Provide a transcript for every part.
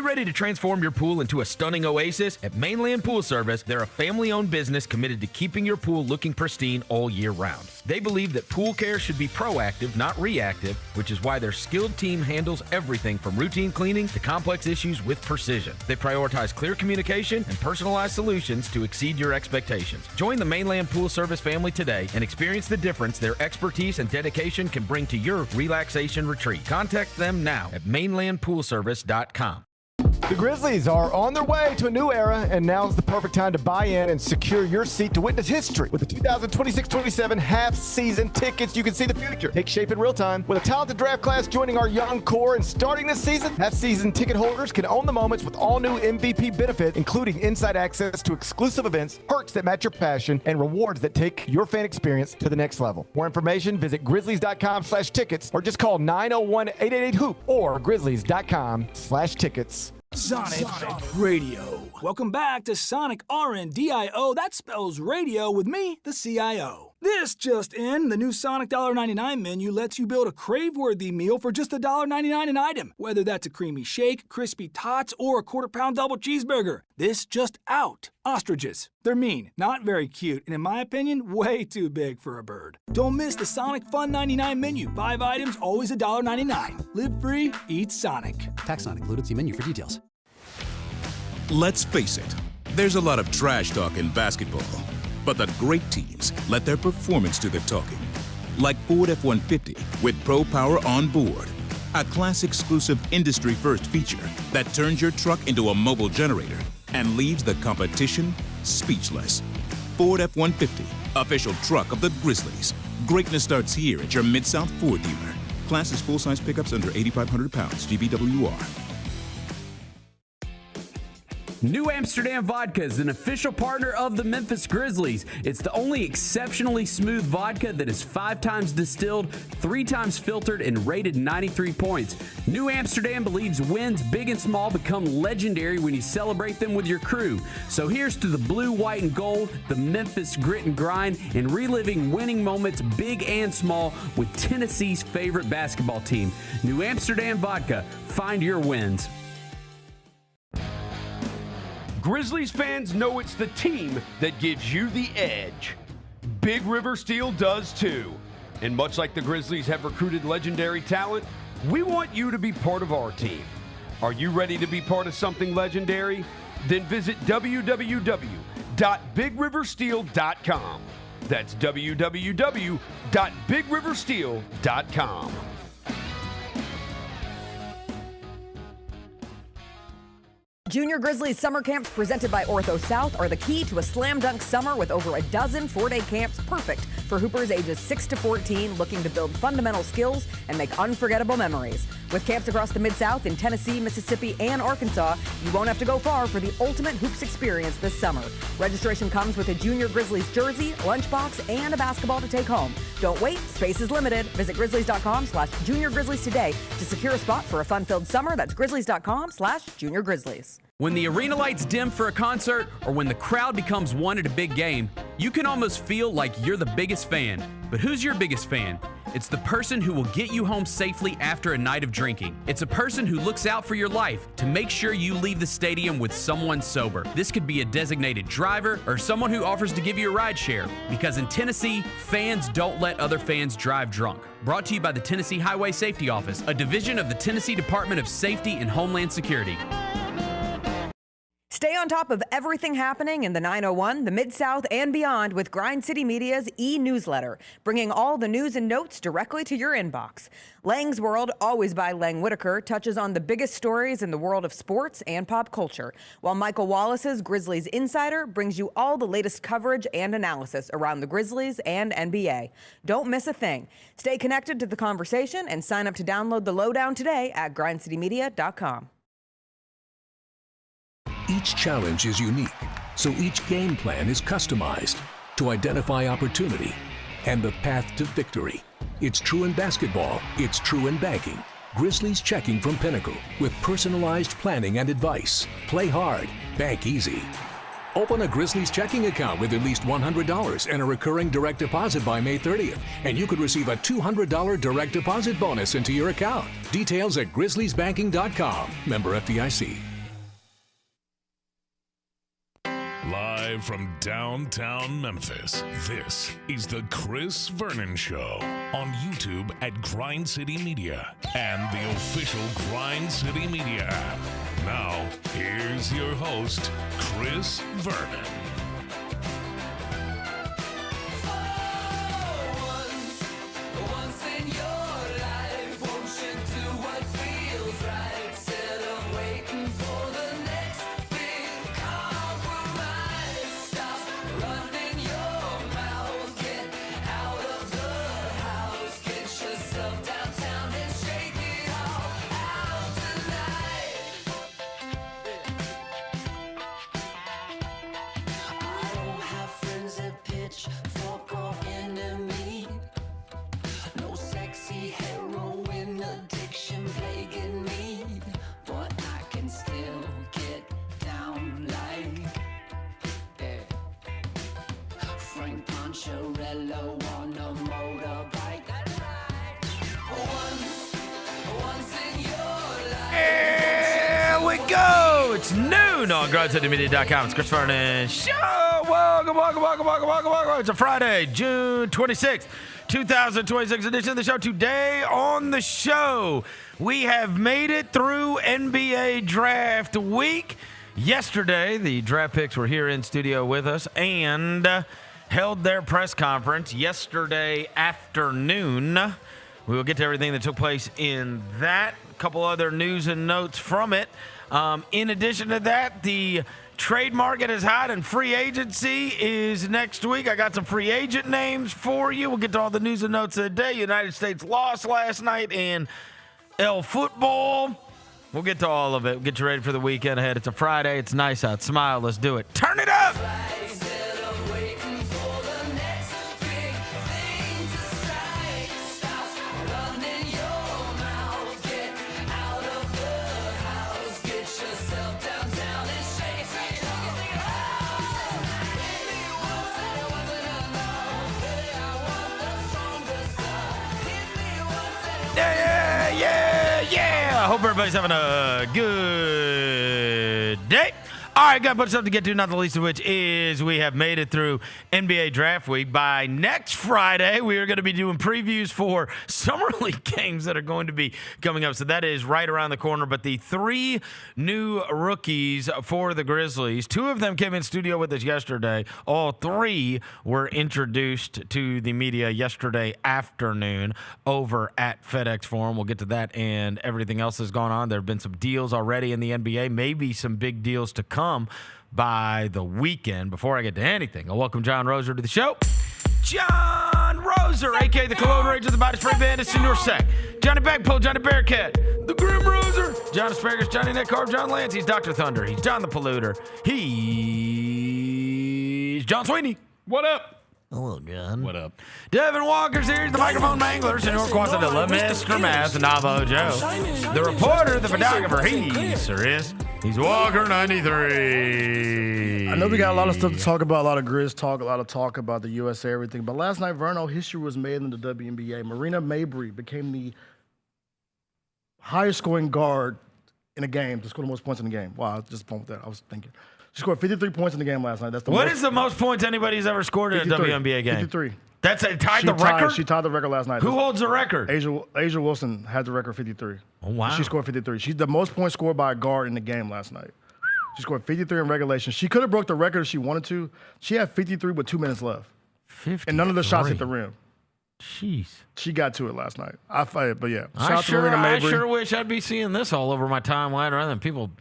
ready to transform your pool into a stunning oasis? At Mainland Pool Service, they're a family-owned business committed to keeping your pool looking pristine all year round. They believe that pool care should be proactive, not reactive, which is why their skilled team handles everything from routine cleaning to complex issues with precision. They prioritize clear communication and personalized solutions to exceed your expectations. Join the Mainland Pool Service family today and experience the difference their expertise and dedication can bring to your relaxation retreat. Contact them now at mainlandpoolservice.com. The Grizzlies are on their way to a new era, and now's the perfect time to buy in and secure your seat to witness history. With the 2026-27 half-season tickets, you can see the future take shape in real time. With a talented draft class joining our young core and starting this season, half-season ticket holders can own the moments with all new MVP benefits, including inside access to exclusive events, perks that match your passion, and rewards that take your fan experience to the next level. More information, visit grizzlies.com/tickets or just call 901-888-HOOP or grizzlies.com/tickets. Sonic Radio. Welcome back to Sonic RNDIO. That spells radio with me, the CIO. This just in, the new Sonic $1.99 menu lets you build a crave-worthy meal for just $1.99 an item. Whether that's a creamy shake, crispy tots, or a quarter-pound double cheeseburger. This just out. Ostriches. They're mean, not very cute, and in my opinion, way too big for a bird. Don't miss the Sonic Fun 99 menu. 5 items, always $1.99. Live free, eat Sonic. Tax not included. See menu for details. Let's face it, there's a lot of trash talk in basketball. But the great teams let their performance do the talking. Like Ford F-150 with Pro Power on board. A class-exclusive industry-first feature that turns your truck into a mobile generator and leaves the competition speechless. Ford F-150, official truck of the Grizzlies. Greatness starts here at your Mid-South Ford dealer. Class is full-size pickups under 8,500 pounds, GVWR. New Amsterdam Vodka is an official partner of the Memphis Grizzlies. It's the only exceptionally smooth vodka that is 5 times distilled, 3 times filtered, and rated 93 points. New Amsterdam believes wins big and small become legendary when you celebrate them with your crew. So here's to the blue, white, and gold, the Memphis grit and grind, and reliving winning moments big and small with Tennessee's favorite basketball team. New Amsterdam Vodka. Find your wins. Grizzlies fans know it's the team that gives you the edge. Big River Steel does too. And much like the Grizzlies have recruited legendary talent, we want you to be part of our team. Are you ready to be part of something legendary? Then visit www.bigriversteel.com. That's www.bigriversteel.com. Junior Grizzlies summer camps presented by Ortho South are the key to a slam dunk summer with over a dozen 4-day camps perfect for hoopers ages 6 to 14 looking to build fundamental skills and make unforgettable memories. With camps across the Mid-South in Tennessee, Mississippi, and Arkansas, you won't have to go far for the ultimate hoops experience this summer. Registration comes with a Junior Grizzlies jersey, lunchbox, and a basketball to take home. Don't wait, space is limited. Visit grizzlies.com/juniorgrizzlies today to secure a spot for a fun-filled summer. That's grizzlies.com/juniorgrizzlies. When the arena lights dim for a concert or when the crowd becomes one at a big game, you can almost feel like you're the biggest fan. But who's your biggest fan? It's the person who will get you home safely after a night of drinking. It's a person who looks out for your life to make sure you leave the stadium with someone sober. This could be a designated driver or someone who offers to give you a ride share. Because in Tennessee, fans don't let other fans drive drunk. Brought to you by the Tennessee Highway Safety Office, a division of the Tennessee Department of Safety and Homeland Security. Stay on top of everything happening in the 901, the Mid-South, and beyond with Grind City Media's e-newsletter, bringing all the news and notes directly to your inbox. Lang's World, always by Lang Whitaker, touches on the biggest stories in the world of sports and pop culture, while Michael Wallace's Grizzlies Insider brings you all the latest coverage and analysis around the Grizzlies and NBA. Don't miss a thing. Stay connected to the conversation and sign up to download the lowdown today at grindcitymedia.com. Each challenge is unique, so each game plan is customized to identify opportunity and the path to victory. It's true in basketball, it's true in banking. Grizzlies Checking from Pinnacle with personalized planning and advice. Play hard, bank easy. Open a Grizzlies checking account with at least $100 and a recurring direct deposit by May 30th, and you could receive a $200 direct deposit bonus into your account. Details at grizzliesbanking.com. Member FDIC. Live from downtown Memphis, this is the Chris Vernon Show on YouTube at Grind City Media and the official Grind City Media app. Now, here's your host, Chris Vernon. It's noon on GrindCityMedia.com. It's Chris Vernon Show. Welcome. It's a Friday, June 26th, 2026 edition of the show. Today on the show, we have made it through NBA Draft Week. Yesterday, the draft picks were here in studio with us and held their press conference yesterday afternoon. We will get to everything that took place in that. A couple other news and notes from it. In addition to that, the trade market is hot and free agency is next week. I got some free agent names for you. We'll get to all the news and notes of the day. United States lost last night in football. We'll get to all of it. We'll get you ready for the weekend ahead. It's a Friday. It's nice out. Smile. Let's do it. Turn it up. Yeah. I hope everybody's having a good day. All right, got a bunch of stuff to get to, not the least of which is we have made it through NBA Draft Week. By next Friday, we are going to be doing previews for Summer League games that are going to be coming up. So that is right around the corner. But the three new rookies for the Grizzlies, two of them came in studio with us yesterday. All three were introduced to the media yesterday afternoon over at FedEx Forum. We'll get to that and everything else that's gone on. There have been some deals already in the NBA, maybe some big deals to come by the weekend. Before I get to anything, I'll welcome John Roser to the show. John Roser, a.k.a. the Cologne Rage of the Body Spray Bandit, Senior Sec. Johnny Bagpole, Johnny Bearcat, the Grim Roser, John Asparagus, Johnny Neckcarb, John Lance. He's Dr. Thunder. He's John the Polluter. He's John Sweeney. What up? Hello, John. What up? Devin Walker's here. He's the microphone mangler, Senor Quasadilla, Mr. Math, Navo Joe. The reporter, the photographer, he's Walker 93. I know we got a lot of stuff to talk about, a lot of Grizz talk, a lot of talk about the USA, everything. But last night, Vernon, history was made in the WNBA. Marina Mabry became the highest scoring guard in a game to score the most points in the game. Wow, I was just pumped with that. I was thinking. She scored 53 points in the game last night. That's the What is the most points anybody's ever scored in a WNBA game? 53. That's tied the record? She tied the record last night. Who holds the record? Asia Wilson had the record 53. Oh, wow. She scored 53. She's the most points scored by a guard in the game last night. She scored 53 in regulation. She could have broke the record if she wanted to. She had 53 with 2 minutes left. 53. And none of the shots hit the rim. Jeez. She got to it last night. But yeah. I sure wish I'd be seeing this all over my timeline rather than people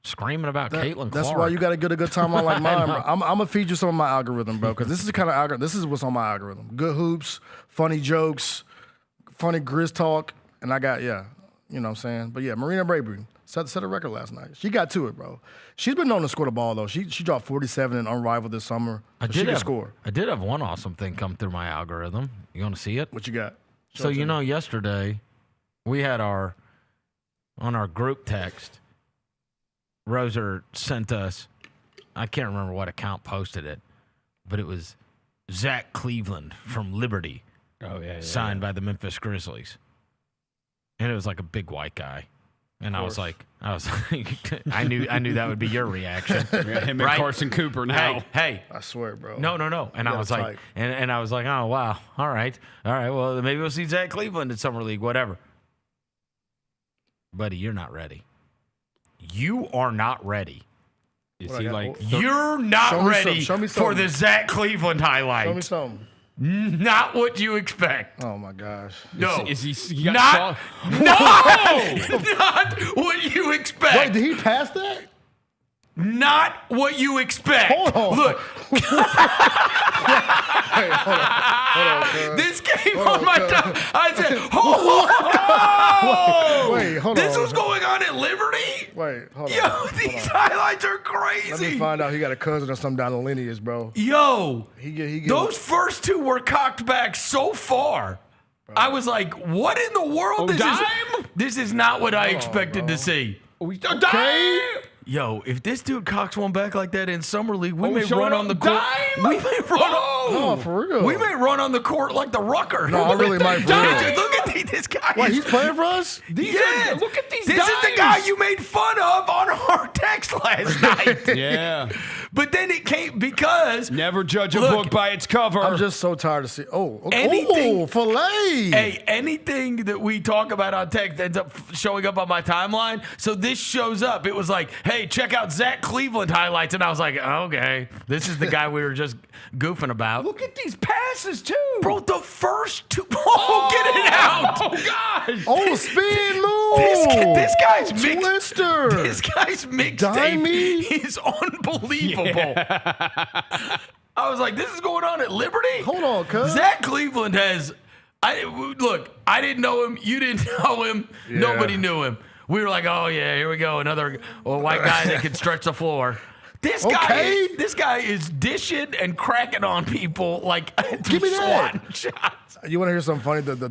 screaming about Caitlin Clark. That's why you got to get a good timeline like mine, bro. I'm going to feed you some of my algorithm, bro, because this is the kind of algorithm. This is what's on my algorithm. Good hoops, funny jokes, funny Grizz talk, and I got, you know what I'm saying? But yeah, Marina Mabry set a record last night. She got to it, bro. She's been known to score the ball, though. She dropped 47 and Unrivaled this summer. So she can score. I did have one awesome thing come through my algorithm. You want to see it? What you got? So, yesterday we had on our group text, Roser sent us, I can't remember what account posted it, but it was Zach Cleveland from Liberty. Oh, yeah. Signed by the Memphis Grizzlies. And it was like a big white guy. And I was like, I knew that would be your reaction. Him and Carson Cooper now. Hey. I swear, bro. No. And I was like, and I was like, oh, wow. All right. Well, maybe we'll see Zach Cleveland in Summer League, whatever. Buddy, you're not ready. You are not ready. Is he like? You're not ready for the Zach Cleveland highlight. Show me something. Not what you expect. Oh my gosh. No. Is he not what you expect. Wait, did he pass that? Not what you expect. Hold on. Look. Wait, hold on, this came on my tongue. I said, oh! Wait, hold on. This was going on at Liberty? Wait, hold on. Yo, these highlights are crazy. Let me find out he got a cousin or something down the lineage, bro. Yo, He those first two were cocked back so far. Bro. I was like, what in the world? This is not what I expected to see. Okay. Yo, if this dude cocks one back like that in Summer League, we may run on the court. We may run No, for real. We may run on the court like the Rucker. No, I really might for real. Dude, look at this guy. Wait, he's playing for us? Look at these This is the guy you made fun of on our text last night. Yeah. But then it came because... Never judge a book by its cover. I'm just so tired of seeing... Oh, okay. Anything, filet. Hey, anything that we talk about on text ends up showing up on my timeline. So this shows up. It was like, hey, check out Zach Cleveland highlights. And I was like, okay, this is the guy we were just goofing about. Look at these passes, too. Bro, the first two... Oh, get it out. Oh, gosh. Oh, spin move. This guy's mixed... Twister. This guy's mixtape is unbelievable. Yeah. I was like, this is going on at Liberty? Hold on, cuz. Zach Cleveland has... Look, I didn't know him. You didn't know him. Yeah. Nobody knew him. We were like, oh, yeah, here we go. Another white guy that can stretch the floor. This guy is dishing and cracking on people like give me that shots. You want to hear something funny? The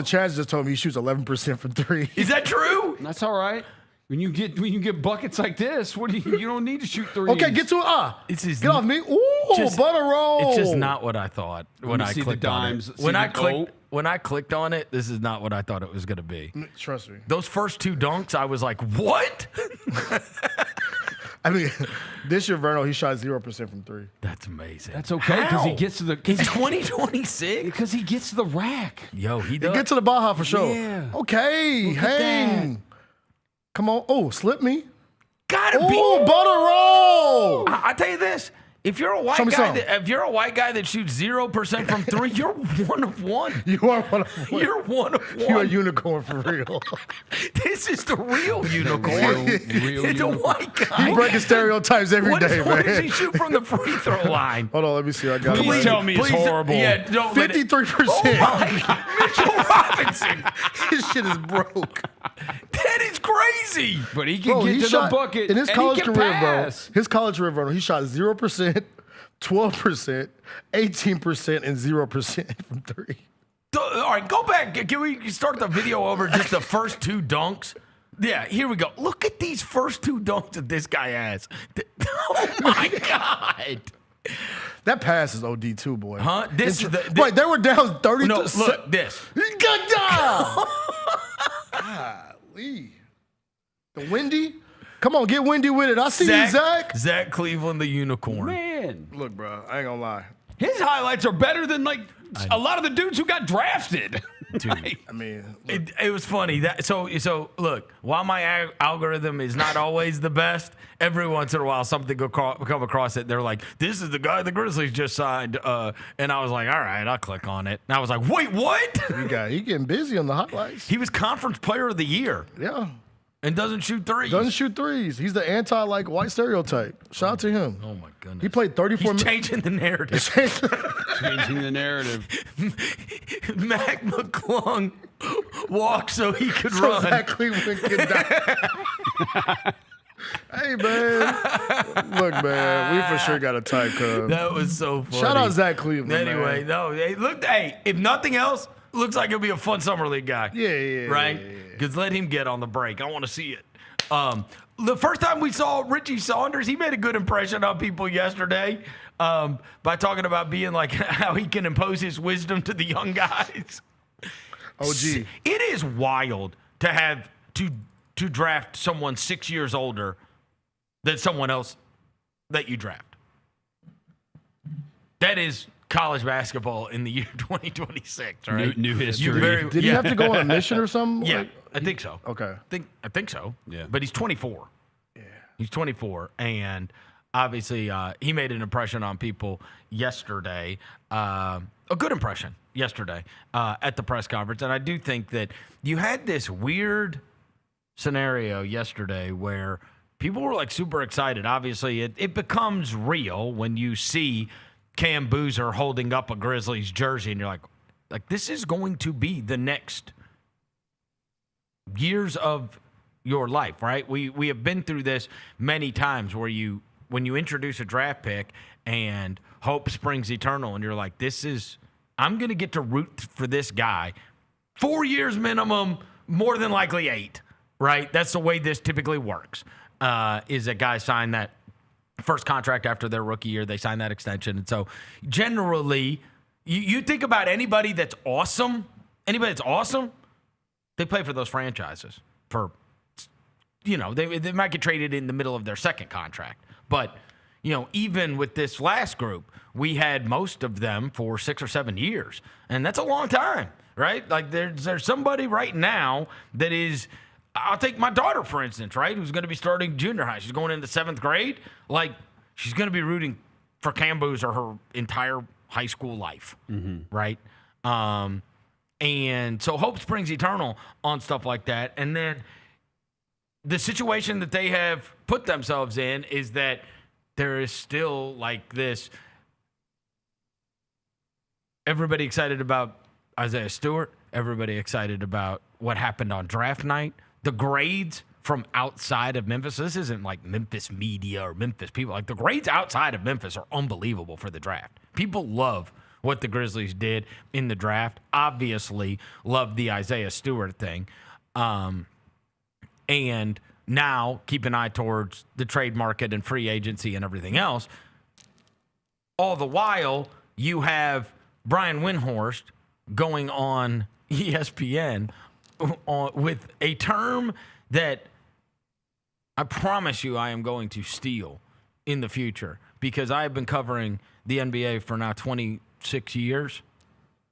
Chaz just told me he shoots 11% from three. Is that true? That's all right. When you get buckets like this, you don't need to shoot threes. Okay, get to it. Get off me. Ooh, butter roll. It's just not what I thought when I clicked on it. When I clicked on it, this is not what I thought it was going to be. Trust me. Those first two dunks, I was like, what? I mean, this year, Vernon, he shot 0% from three. That's amazing. That's okay because he gets to the... He's 2026? Because he gets to the rack. Yo, he does. He gets to the Baja for sure. Yeah. Okay, hang. Come on. Oh, slip me. Gotta be. Oh, butter roll. I tell you this. If you're a white guy that shoots 0% from three, you're one of one. You are one of one. You're one of one. You're a unicorn for real. This is the real unicorn. It's a white guy. He's breaking stereotypes every day, man. What does he shoot from the free throw line? Hold on, let me see. I got Please tell me it's horrible. Yeah, don't 53%. Oh my God. Mitchell Robinson. His shit is broke. That is crazy. But he can get to the bucket. In his college career, pass. His college career, bro, he shot 0%, 12%, 18%, and 0% from three. All right, go back. Can we start the video over just the first two dunks? Yeah, here we go. Look at these first two dunks that this guy has. Oh, my God. That pass is OD too, boy. Huh? Wait, they were down 30. No, look, this. He got down. Golly. The windy? Come on, get windy with it. I see you, Zach. Zach Cleveland, the unicorn. Man. Look, bro, I ain't gonna lie. His highlights are better than a lot of the dudes who got drafted. Dude, I mean, it was funny. So look, while my algorithm is not always the best, every once in a while something will come across it. They're like, "This is the guy the Grizzlies just signed," and I was like, "All right, I'll click on it." And I was like, "Wait, what?" he getting busy on the highlights. He was Conference Player of the Year. Yeah. And doesn't shoot threes. Doesn't shoot threes. He's the white stereotype. Shout out to him. Oh, my goodness. He played 34 minutes. Changing the narrative. Changing the narrative. Mac McClung walked so he could run. Zach Cleveland could die. Hey, man. Look, man. We for sure got a type, cuz. That was so funny. Shout out Zach Cleveland, Anyway, man. Hey, if nothing else, looks like he'll be a fun summer league guy. Yeah. Right? Because let him get on the break. I want to see it. The first time we saw Richie Saunders, he made a good impression on people yesterday by talking about being like how he can impose his wisdom to the young guys. OG. It is wild to have to to draft someone 6 years older than someone else that you draft. That is college basketball in the year 2026, right? New history. Did he have to go on a mission or something? Yeah, Like, I think so. okay. I think so. Yeah. But he's 24. Yeah. He's 24, and obviously he made an impression on people yesterday, a good impression yesterday at the press conference. And I do think that you had this weird scenario yesterday where people were like super excited. Obviously, it becomes real when you see Cam Boozer holding up a Grizzlies jersey, and you're like this is going to be the next years of your life, right? We have been through this many times where when you introduce a draft pick and hope springs eternal, and you're like, I'm going to get to root for this guy 4 years minimum, more than likely 8, right? That's the way this typically works, is that guys sign that first contract after their rookie year, they sign that extension. And so generally, you think about anybody that's awesome, they play for those franchises for, they might get traded in the middle of their second contract. But, even with this last group, we had most of them for 6 or 7 years. And that's a long time, right? Like there's somebody right now that is, I'll take my daughter, for instance, right, who's going to be starting junior high. She's going into 7th grade. Like, she's going to be rooting for Cam Boozer her entire high school life, right? And so hope springs eternal on stuff like that. And then the situation that they have put themselves in is that there is still like this, everybody excited about Isaiah Stewart, everybody excited about what happened on draft night. The grades from outside of Memphis, this isn't like Memphis media or Memphis people. Like, the grades outside of Memphis are unbelievable for the draft. People love what the Grizzlies did in the draft. Obviously, love the Isaiah Stewart thing. And now keep an eye towards the trade market and free agency and everything else. All the while, you have Brian Windhorst going on ESPN with a term that I promise you I am going to steal in the future, because I have been covering the NBA for now 26 years.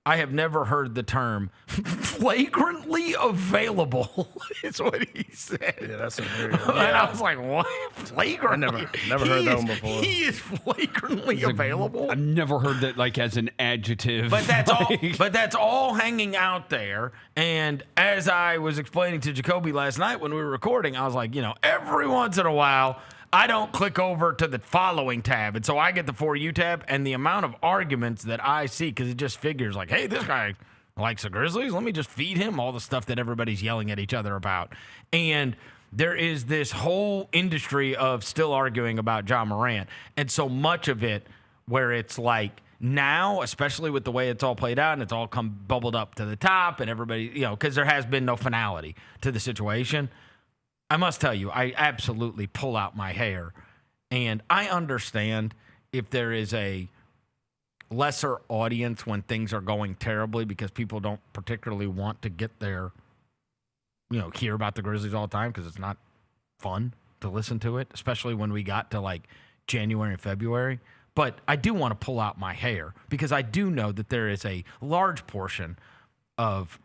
I have never heard the term flagrantly available, is what he said. Yeah, that's a very. And I was like, what? Flagrantly? I never heard that one before. He is flagrantly available? I've never heard that like as an adjective. But that's all hanging out there. And as I was explaining to Jacoby last night when we were recording, I was like, every once in a while, I don't click over to the following tab. And so I get the For You tab, and the amount of arguments that I see, because it just figures like, hey, this guy likes the Grizzlies. Let me just feed him all the stuff that everybody's yelling at each other about. And there is this whole industry of still arguing about Ja Morant. And so much of it where it's like, now, especially with the way it's all played out and it's all come bubbled up to the top and everybody, because there has been no finality to the situation. I must tell you, I absolutely pull out my hair. And I understand if there is a lesser audience when things are going terribly, because people don't particularly want to get their, hear about the Grizzlies all the time, because it's not fun to listen to it, especially when we got to like January and February. But I do want to pull out my hair, because I do know that there is a large portion of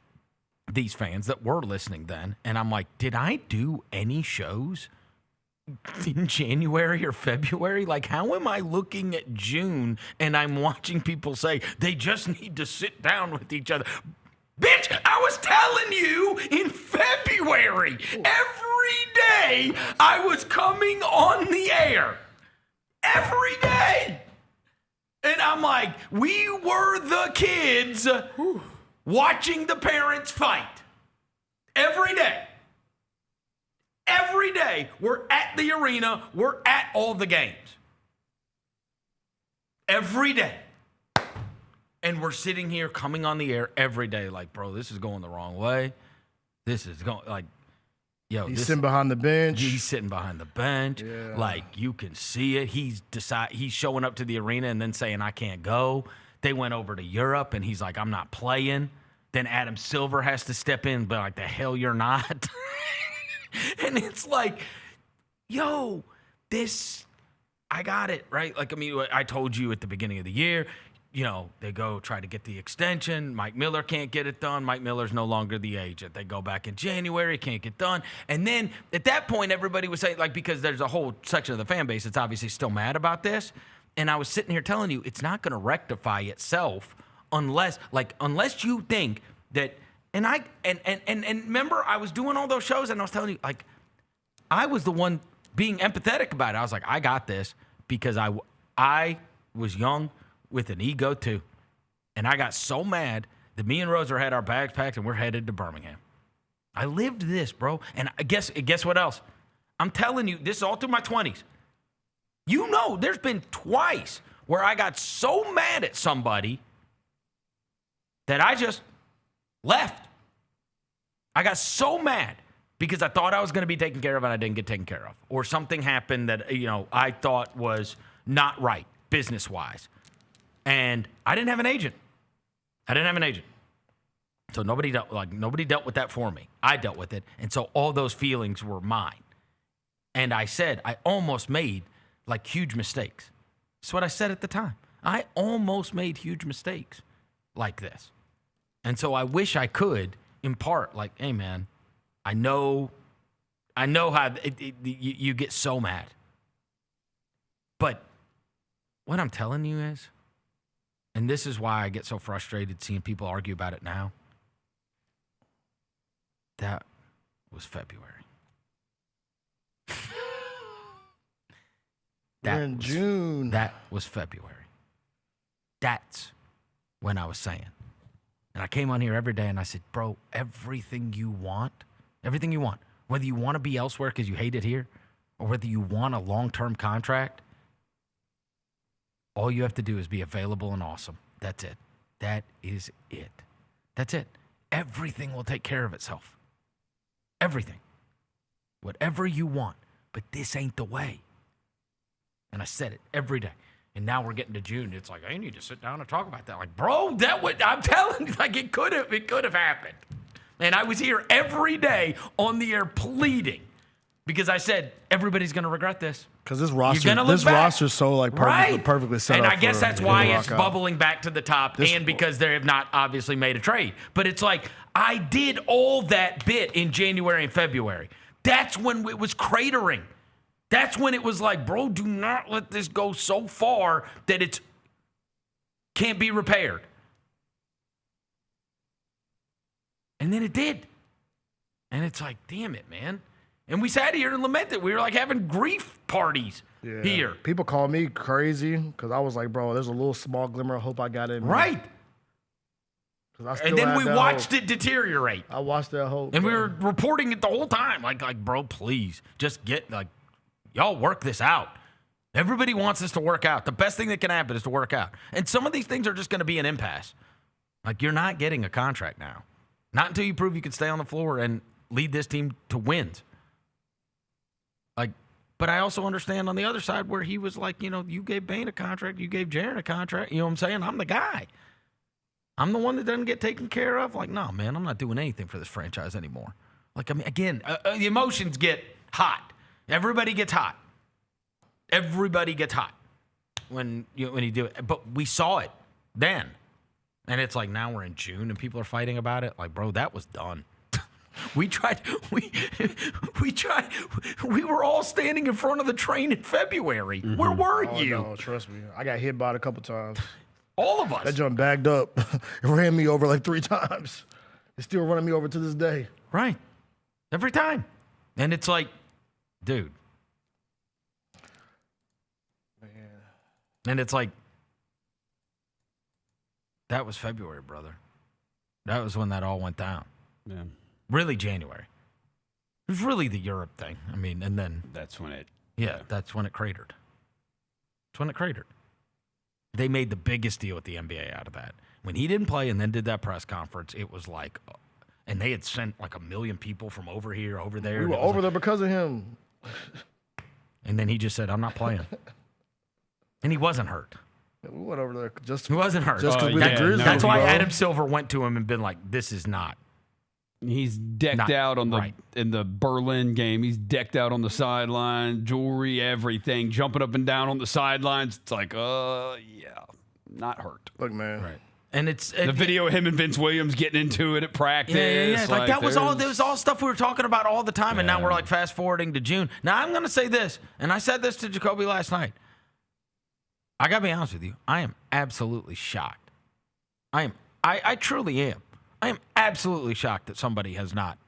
these fans that were listening then, and I'm like, did I do any shows in January or February? Like, how am I looking at June and I'm watching people say they just need to sit down with each other? Bitch, I was telling you in February, every day I was coming on the air. Every day. And I'm like, we were the kids watching the parents fight. Every day. Every day. We're at the arena. We're at all the games. Every day. And we're sitting here coming on the air every day like, bro, this is going the wrong way. This is going, like, He's sitting behind the bench. He's sitting behind the bench. Yeah. Like, you can see it. He's showing up to the arena and then saying, I can't go. They went over to Europe, and he's like, I'm not playing. Then Adam Silver has to step in, but like, the hell you're not. And it's like, yo, I got it, right? Like, I mean, I told you at the beginning of the year, they go try to get the extension. Mike Miller can't get it done. Mike Miller's no longer the agent. They go back in January, can't get done. And then at that point, everybody was saying, like, because there's a whole section of the fan base that's obviously still mad about this. And I was sitting here telling you, it's not going to rectify itself unless you think that. And remember, I was doing all those shows and I was telling you, like, I was the one being empathetic about it. I was like, I got this because I was young with an ego too. And I got so mad that me and Roser had our bags packed and we're headed to Birmingham. I lived this, bro. And guess what else? I'm telling you, this is all through my 20s. There's been twice where I got so mad at somebody that I just left. I got so mad because I thought I was going to be taken care of and I didn't get taken care of. Or something happened that, I thought was not right business-wise. And I didn't have an agent. So nobody dealt with that for me. I dealt with it. And so all those feelings were mine. And I said I almost made huge mistakes. That's what I said at the time. I almost made huge mistakes like this. And so I wish I could impart, hey, man, I know how you get so mad. But what I'm telling you is, and this is why I get so frustrated seeing people argue about it now, that was February. We're in June. That was February. That's when I was saying. And I came on here every day and I said, bro, everything you want, whether you want to be elsewhere because you hate it here or whether you want a long-term contract, all you have to do is be available and awesome. That's it. That is it. That's it. Everything will take care of itself. Everything. Whatever you want. But this ain't the way. And I said it every day. And now we're getting to June. It's like, I need to sit down and talk about that. Like, bro, I'm telling you, it could have happened. And I was here every day on the air pleading because I said, everybody's going to regret this. Because this roster's so perfectly set up. And I guess that's why it's bubbling back to the top because they have not obviously made a trade. But it's like, I did all that bit in January and February. That's when it was cratering. That's when it was like, bro, do not let this go so far that it can't be repaired. And then it did. And it's like, damn it, man. And we sat here and lamented. We were like having grief parties here. People call me crazy because I was like, bro, there's a little small glimmer of hope I got in me. Right. And then we watched it deteriorate. I watched that hope. And we were reporting it the whole time. Like, bro, please, just y'all work this out. Everybody wants this to work out. The best thing that can happen is to work out. And some of these things are just going to be an impasse. Like, you're not getting a contract now. Not until you prove you can stay on the floor and lead this team to wins. But I also understand on the other side where he was like, you gave Bane a contract, you gave Jaren a contract. You know what I'm saying? I'm the guy. I'm the one that doesn't get taken care of. Like, no, man, I'm not doing anything for this franchise anymore. Like, I mean, again, the emotions get hot. Everybody gets hot. Everybody gets hot when you do it. But we saw it then. And it's like now we're in June and people are fighting about it. Like, bro, that was done. We tried. We were all standing in front of the train in February. Mm-hmm. Where were you? No, trust me. I got hit by it a couple times. All of us. That jump bagged up. It ran me over 3 times. It's still running me over to this day. Right. Every time. And it's like, dude. Man. And it's like, that was February, brother. That was when that all went down. Yeah. Really January. It was really the Europe thing. I mean, and then. That's when it. Yeah, that's when it cratered. That's when it cratered. They made the biggest deal with the NBA out of that. When he didn't play and then did that press conference, it was like, and they had sent 1 million people from over here, over there. We were over there because of him. And then he just said, I'm not playing. And he wasn't hurt. We went over there just. He wasn't hurt. Just because we That's Grizzlies, why bro. Adam Silver went to him and been like, this is not He's decked out on in the Berlin game. He's decked out on the sideline, jewelry, everything, jumping up and down on the sidelines. It's like, yeah, not hurt. Look, man. Right. And it's the video of him and Vince Williams getting into it at practice. Yeah. Like that was all stuff we were talking about all the time, and now we're like fast forwarding to June. Now I'm going to say this, and I said this to Jacoby last night. I got to be honest with you. I am absolutely shocked. I truly am. I am absolutely shocked that somebody has not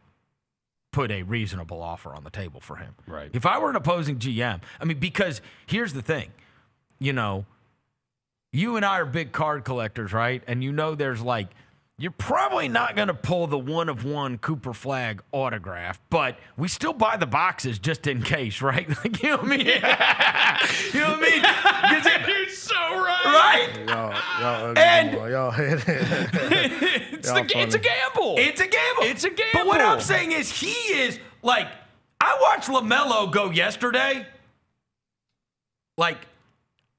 put a reasonable offer on the table for him. Right. If I were an opposing GM, I mean, because here's the thing, you know, you and I are big card collectors, right? And you know there's like, you're probably not going to pull the 1-of-1 Cooper Flag autograph, but we still buy the boxes just in case, right? Like, you know what I mean? You know what I mean? You're so right. Right? It's a gamble. It's a gamble. It's a gamble. But what I'm saying is he is, like, I watched LaMelo go yesterday. Like,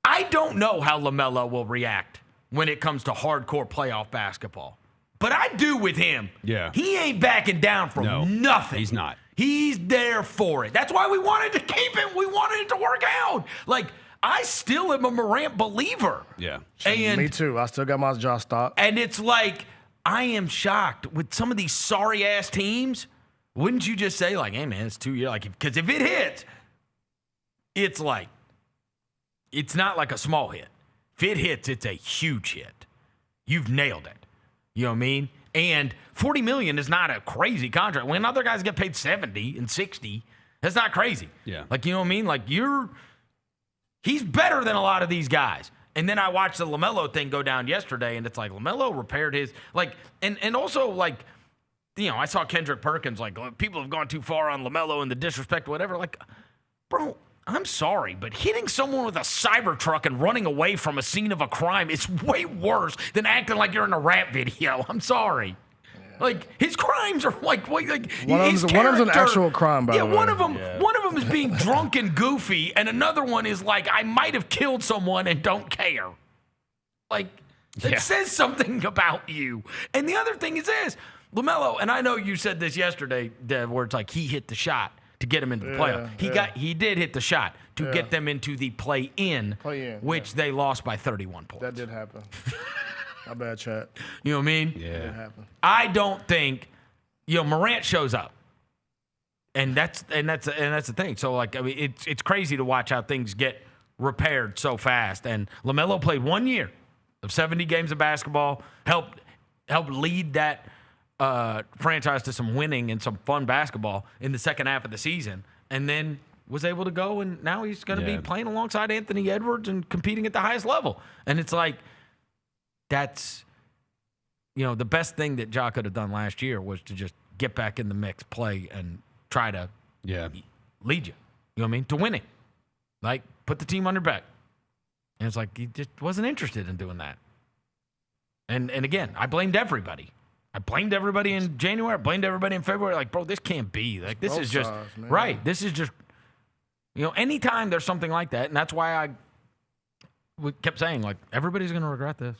I don't know how LaMelo will react when it comes to hardcore playoff basketball. But I do with him. Yeah. He ain't backing down from nothing. He's not. He's there for it. That's why we wanted to keep him. We wanted it to work out. Like, I still am a Morant believer. Yeah. And me too. I still got my jaw stopped. And it's like, I am shocked with some of these sorry-ass teams. Wouldn't you just say, like, hey, man, it's 2 years? Like, because if it hits, it's like, it's not like a small hit. If it hits, it's a huge hit. You've nailed it. You know what I mean? And $40 million is not a crazy contract. When other guys get paid 70 and 60, that's not crazy. Yeah. Like, you know what I mean? Like, he's better than a lot of these guys. And then I watched the LaMelo thing go down yesterday, and it's like LaMelo repaired his, like, and also, like, you know, I saw Kendrick Perkins, like, people have gone too far on LaMelo and the disrespect, whatever. Like, bro, I'm sorry, but hitting someone with a Cybertruck and running away from a scene of a crime is way worse than acting like you're in a rap video. I'm sorry. Yeah. Like, his crimes are like one of them's an actual crime, by the way. One of them is being drunk and goofy, and another one is like, I might have killed someone and don't care. Like, it says something about you. And the other thing is this, LaMelo, and I know you said this yesterday, Dev, where it's like he hit the shot to get him into the playoff. He did hit the shot to get them into the play-in, which they lost by 31 points. That did happen. Not bad, chat. You know what I mean? Yeah. That happened. I don't think, you know, Morant shows up. And that's the thing. So, like, I mean, it's crazy to watch how things get repaired so fast. And LaMelo played 1 year of 70 games of basketball, helped lead that franchise to some winning and some fun basketball in the second half of the season, and then was able to go, and now he's going to be playing alongside Anthony Edwards and competing at the highest level. And it's like, that's, you know, the best thing that Ja could have done last year was to just get back in the mix, play, and try to lead you. You know what I mean? To winning. Like, put the team on your back. And it's like, he just wasn't interested in doing that. And again, I blamed everybody. I blamed everybody in January. I blamed everybody in February. Like, bro, this can't be. Like, this is just right. This is just, you know, anytime there's something like that, and that's why we kept saying, like, everybody's going to regret this.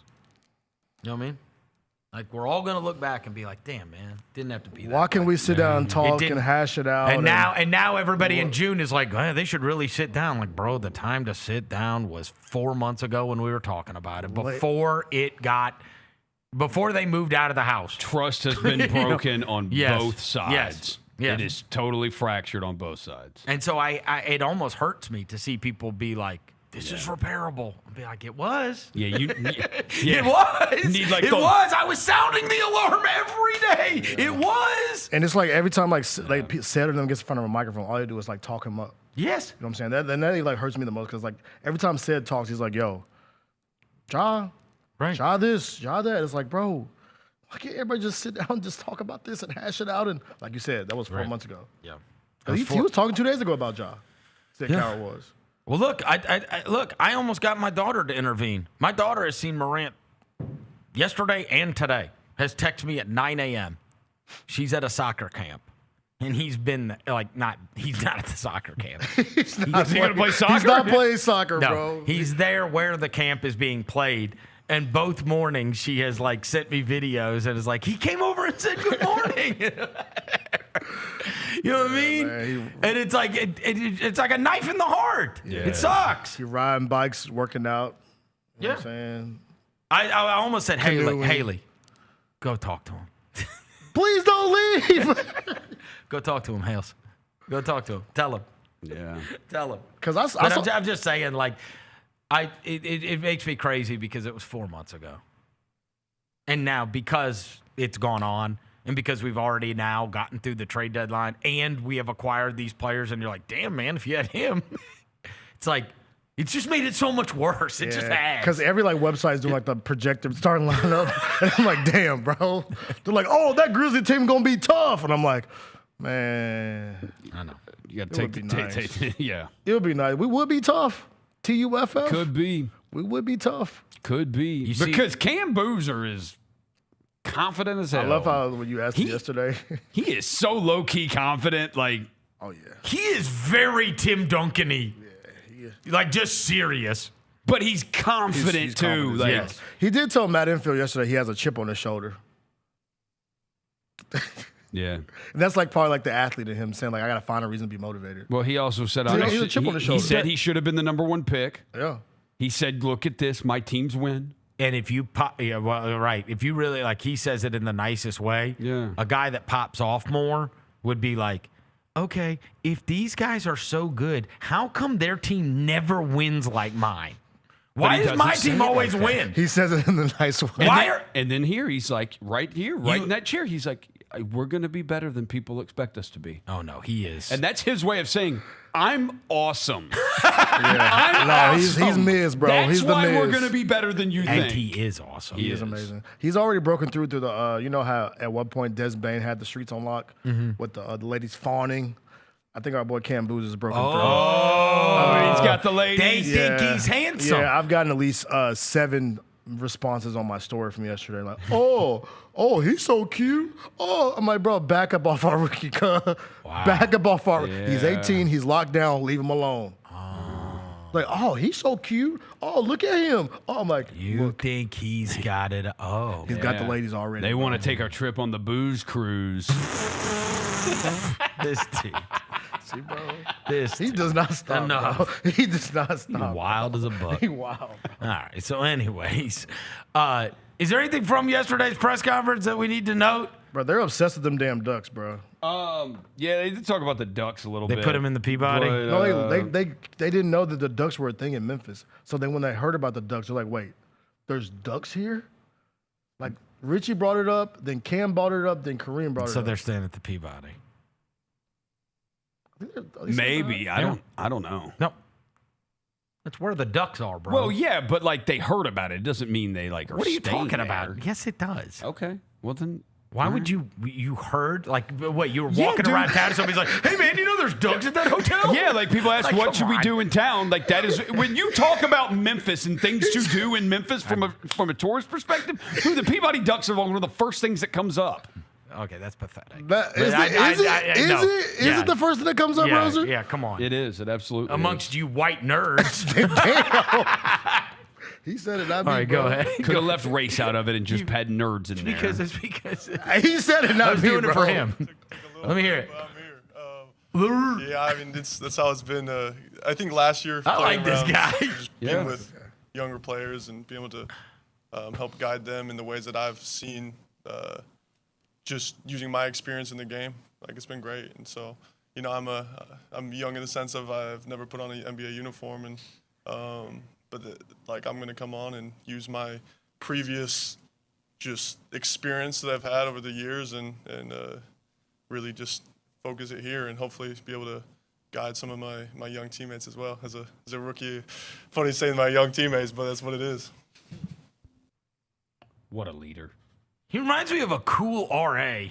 You know what I mean? Like, we're all going to look back and be like, damn, man, didn't have to be that. Why can't we sit down and talk and hash it out? And now everybody in June is like, they should really sit down. Like, bro, the time to sit down was 4 months ago when we were talking about it. Before they moved out of the house. Trust has been broken on both sides. Yes. It is totally fractured on both sides. And so it almost hurts me to see people be like, this is repairable. I'll be like, it was. Yeah, It was. I was sounding the alarm every day. It was. And it's like every time like Seth or them gets in front of a microphone, all they do is like talk him up. Yes. You know what I'm saying? That like hurts me the most because like every time Seth talks, he's like, yo, Ja. Right. Ja this, Ja that. It's like, bro, why can't everybody just sit down and just talk about this and hash it out? And like you said, that was 4 months ago. Yeah. He was talking 2 days ago about Ja. Said Carroll was. Well, look, I almost got my daughter to intervene. My daughter has seen Morant yesterday and today. Has texted me at 9 a.m. She's at a soccer camp. And he's been he's not at the soccer camp. Is he going to play soccer? He's not playing soccer, no, bro. He's there where the camp is being played. And both mornings she has like sent me videos and is like, he came over and said good morning. You know what I mean? Man, and it's like it's like a knife in the heart. Yeah. It sucks. He riding bikes, working out. You know Yeah. what I'm saying? I almost said, Haley, go talk to him. Please don't leave. Go talk to him, Hales. Go talk to him. Tell him. Yeah. Tell him. Because I'm just saying, like, it makes me crazy because it was 4 months ago. And now because it's gone on and because we've already now gotten through the trade deadline and we have acquired these players and you're like, damn, man, if you had him, it's like, it's just made it so much worse. It just has. Because every like website is doing like the projected starting lineup. And I'm like, damn, bro. They're like, oh, that Grizzly team going to be tough. And I'm like, man. I know. You got to take yeah. It would be nice. We would be tough. TUFF. Could be. We would be tough. Could be. Because Cam Boozer is confident as hell. I love how when you asked me yesterday. He is so low-key confident. Like, oh, yeah. He is very Tim Duncan-y. Yeah, he is. Like, just serious. But he's confident, He's too. confident. Like, Yes. He did tell Matt Infield yesterday he has a chip on his shoulder. yeah. And that's like probably like the athlete in him saying like I got to find a reason to be motivated. Well, he also said He's a chip on his he shoulder. said he should have been the number one pick. Yeah. He said, look at this. My teams win. And if you pop, yeah, well, right. If you really, like, he says it in the nicest way. Yeah. A guy that pops off more would be like, okay, if these guys are so good, how come their team never wins like mine? Why does my team always win? He says it in the nice way. And then here, he's like, right here, right in that chair, he's like, we're going to be better than people expect us to be. Oh, no, he is. And that's his way of saying, I'm awesome. No, he's Miz, bro. That's he's the why Miz. we're going to be better than you And think. he is awesome. He is amazing. He's already broken through the, you know how at one point Des Bain had the streets on lock with the ladies fawning? I think our boy Cam Boozer is broken through. Oh, he's got the ladies. They think he's handsome. Yeah, I've gotten at least 7 responses on my story from yesterday. Like, oh, he's so cute. Oh, I'm like, bro, back up off our rookie. Back up off our. Yeah. He's 18. He's locked down. Leave him alone. Like, oh, he's so cute. Oh, look at him. Oh, I'm like, You think he's got it? Oh, he's got the ladies already. They bro. want to take our trip on the booze cruise. this team. See, bro. This He does not stop. Enough. Bro. He does not stop. wild as a buck. He wild. All right. So, anyways, is there anything from yesterday's press conference that we need to note? Bro, they're obsessed with them damn Ducks, bro. Yeah, they did talk about the Ducks a little They bit. put him in the Peabody. But, No, they didn't know that the Ducks were a thing in Memphis. So then when they heard about the Ducks, they're like, wait, there's Ducks here? Like Richie brought it up, then Cam brought it up, then Karim brought it So up. they're staying at the Peabody. maybe. I don't know. No. That's where the Ducks are, bro. Well, yeah, but like they heard about it. It doesn't mean they like are What are you staying talking there. about? Yes, it does. Okay. Well then Why would you heard? Like, what, you were walking dude. around town and somebody's like, hey, man, you know there's Ducks at that hotel? Yeah, like people ask, Like, what come should we on. do in town? Like that is when you talk about Memphis and things to do in Memphis from a tourist perspective. Dude, the Peabody Ducks are one of the first things that comes up. Okay, that's pathetic. That, But is I- it, I- is it, I- is no. it, is Yeah. it the first thing that comes up, Yeah, Roser? yeah, come on. It is. It absolutely Amongst is. you white nerds. He said it, not All me, right, bro. go ahead. Could have left race out of it and just had nerds in there. It's because He said it, I not was me, doing bro. it for him. Let me hear it. I'm here. Yeah, I mean, that's how it's been. I think last year, I like playing this around, guy. just being with younger players and being able to help guide them in the ways that I've seen, just using my experience in the game. Like, it's been great. And so, you know, I'm young in the sense of I've never put on an NBA uniform, and like I'm gonna come on and use my previous just experience that I've had over the years and really just focus it here and hopefully be able to guide some of my young teammates as well. As a rookie, funny saying my young teammates, but that's what it is. What a leader. He reminds me of a cool RA.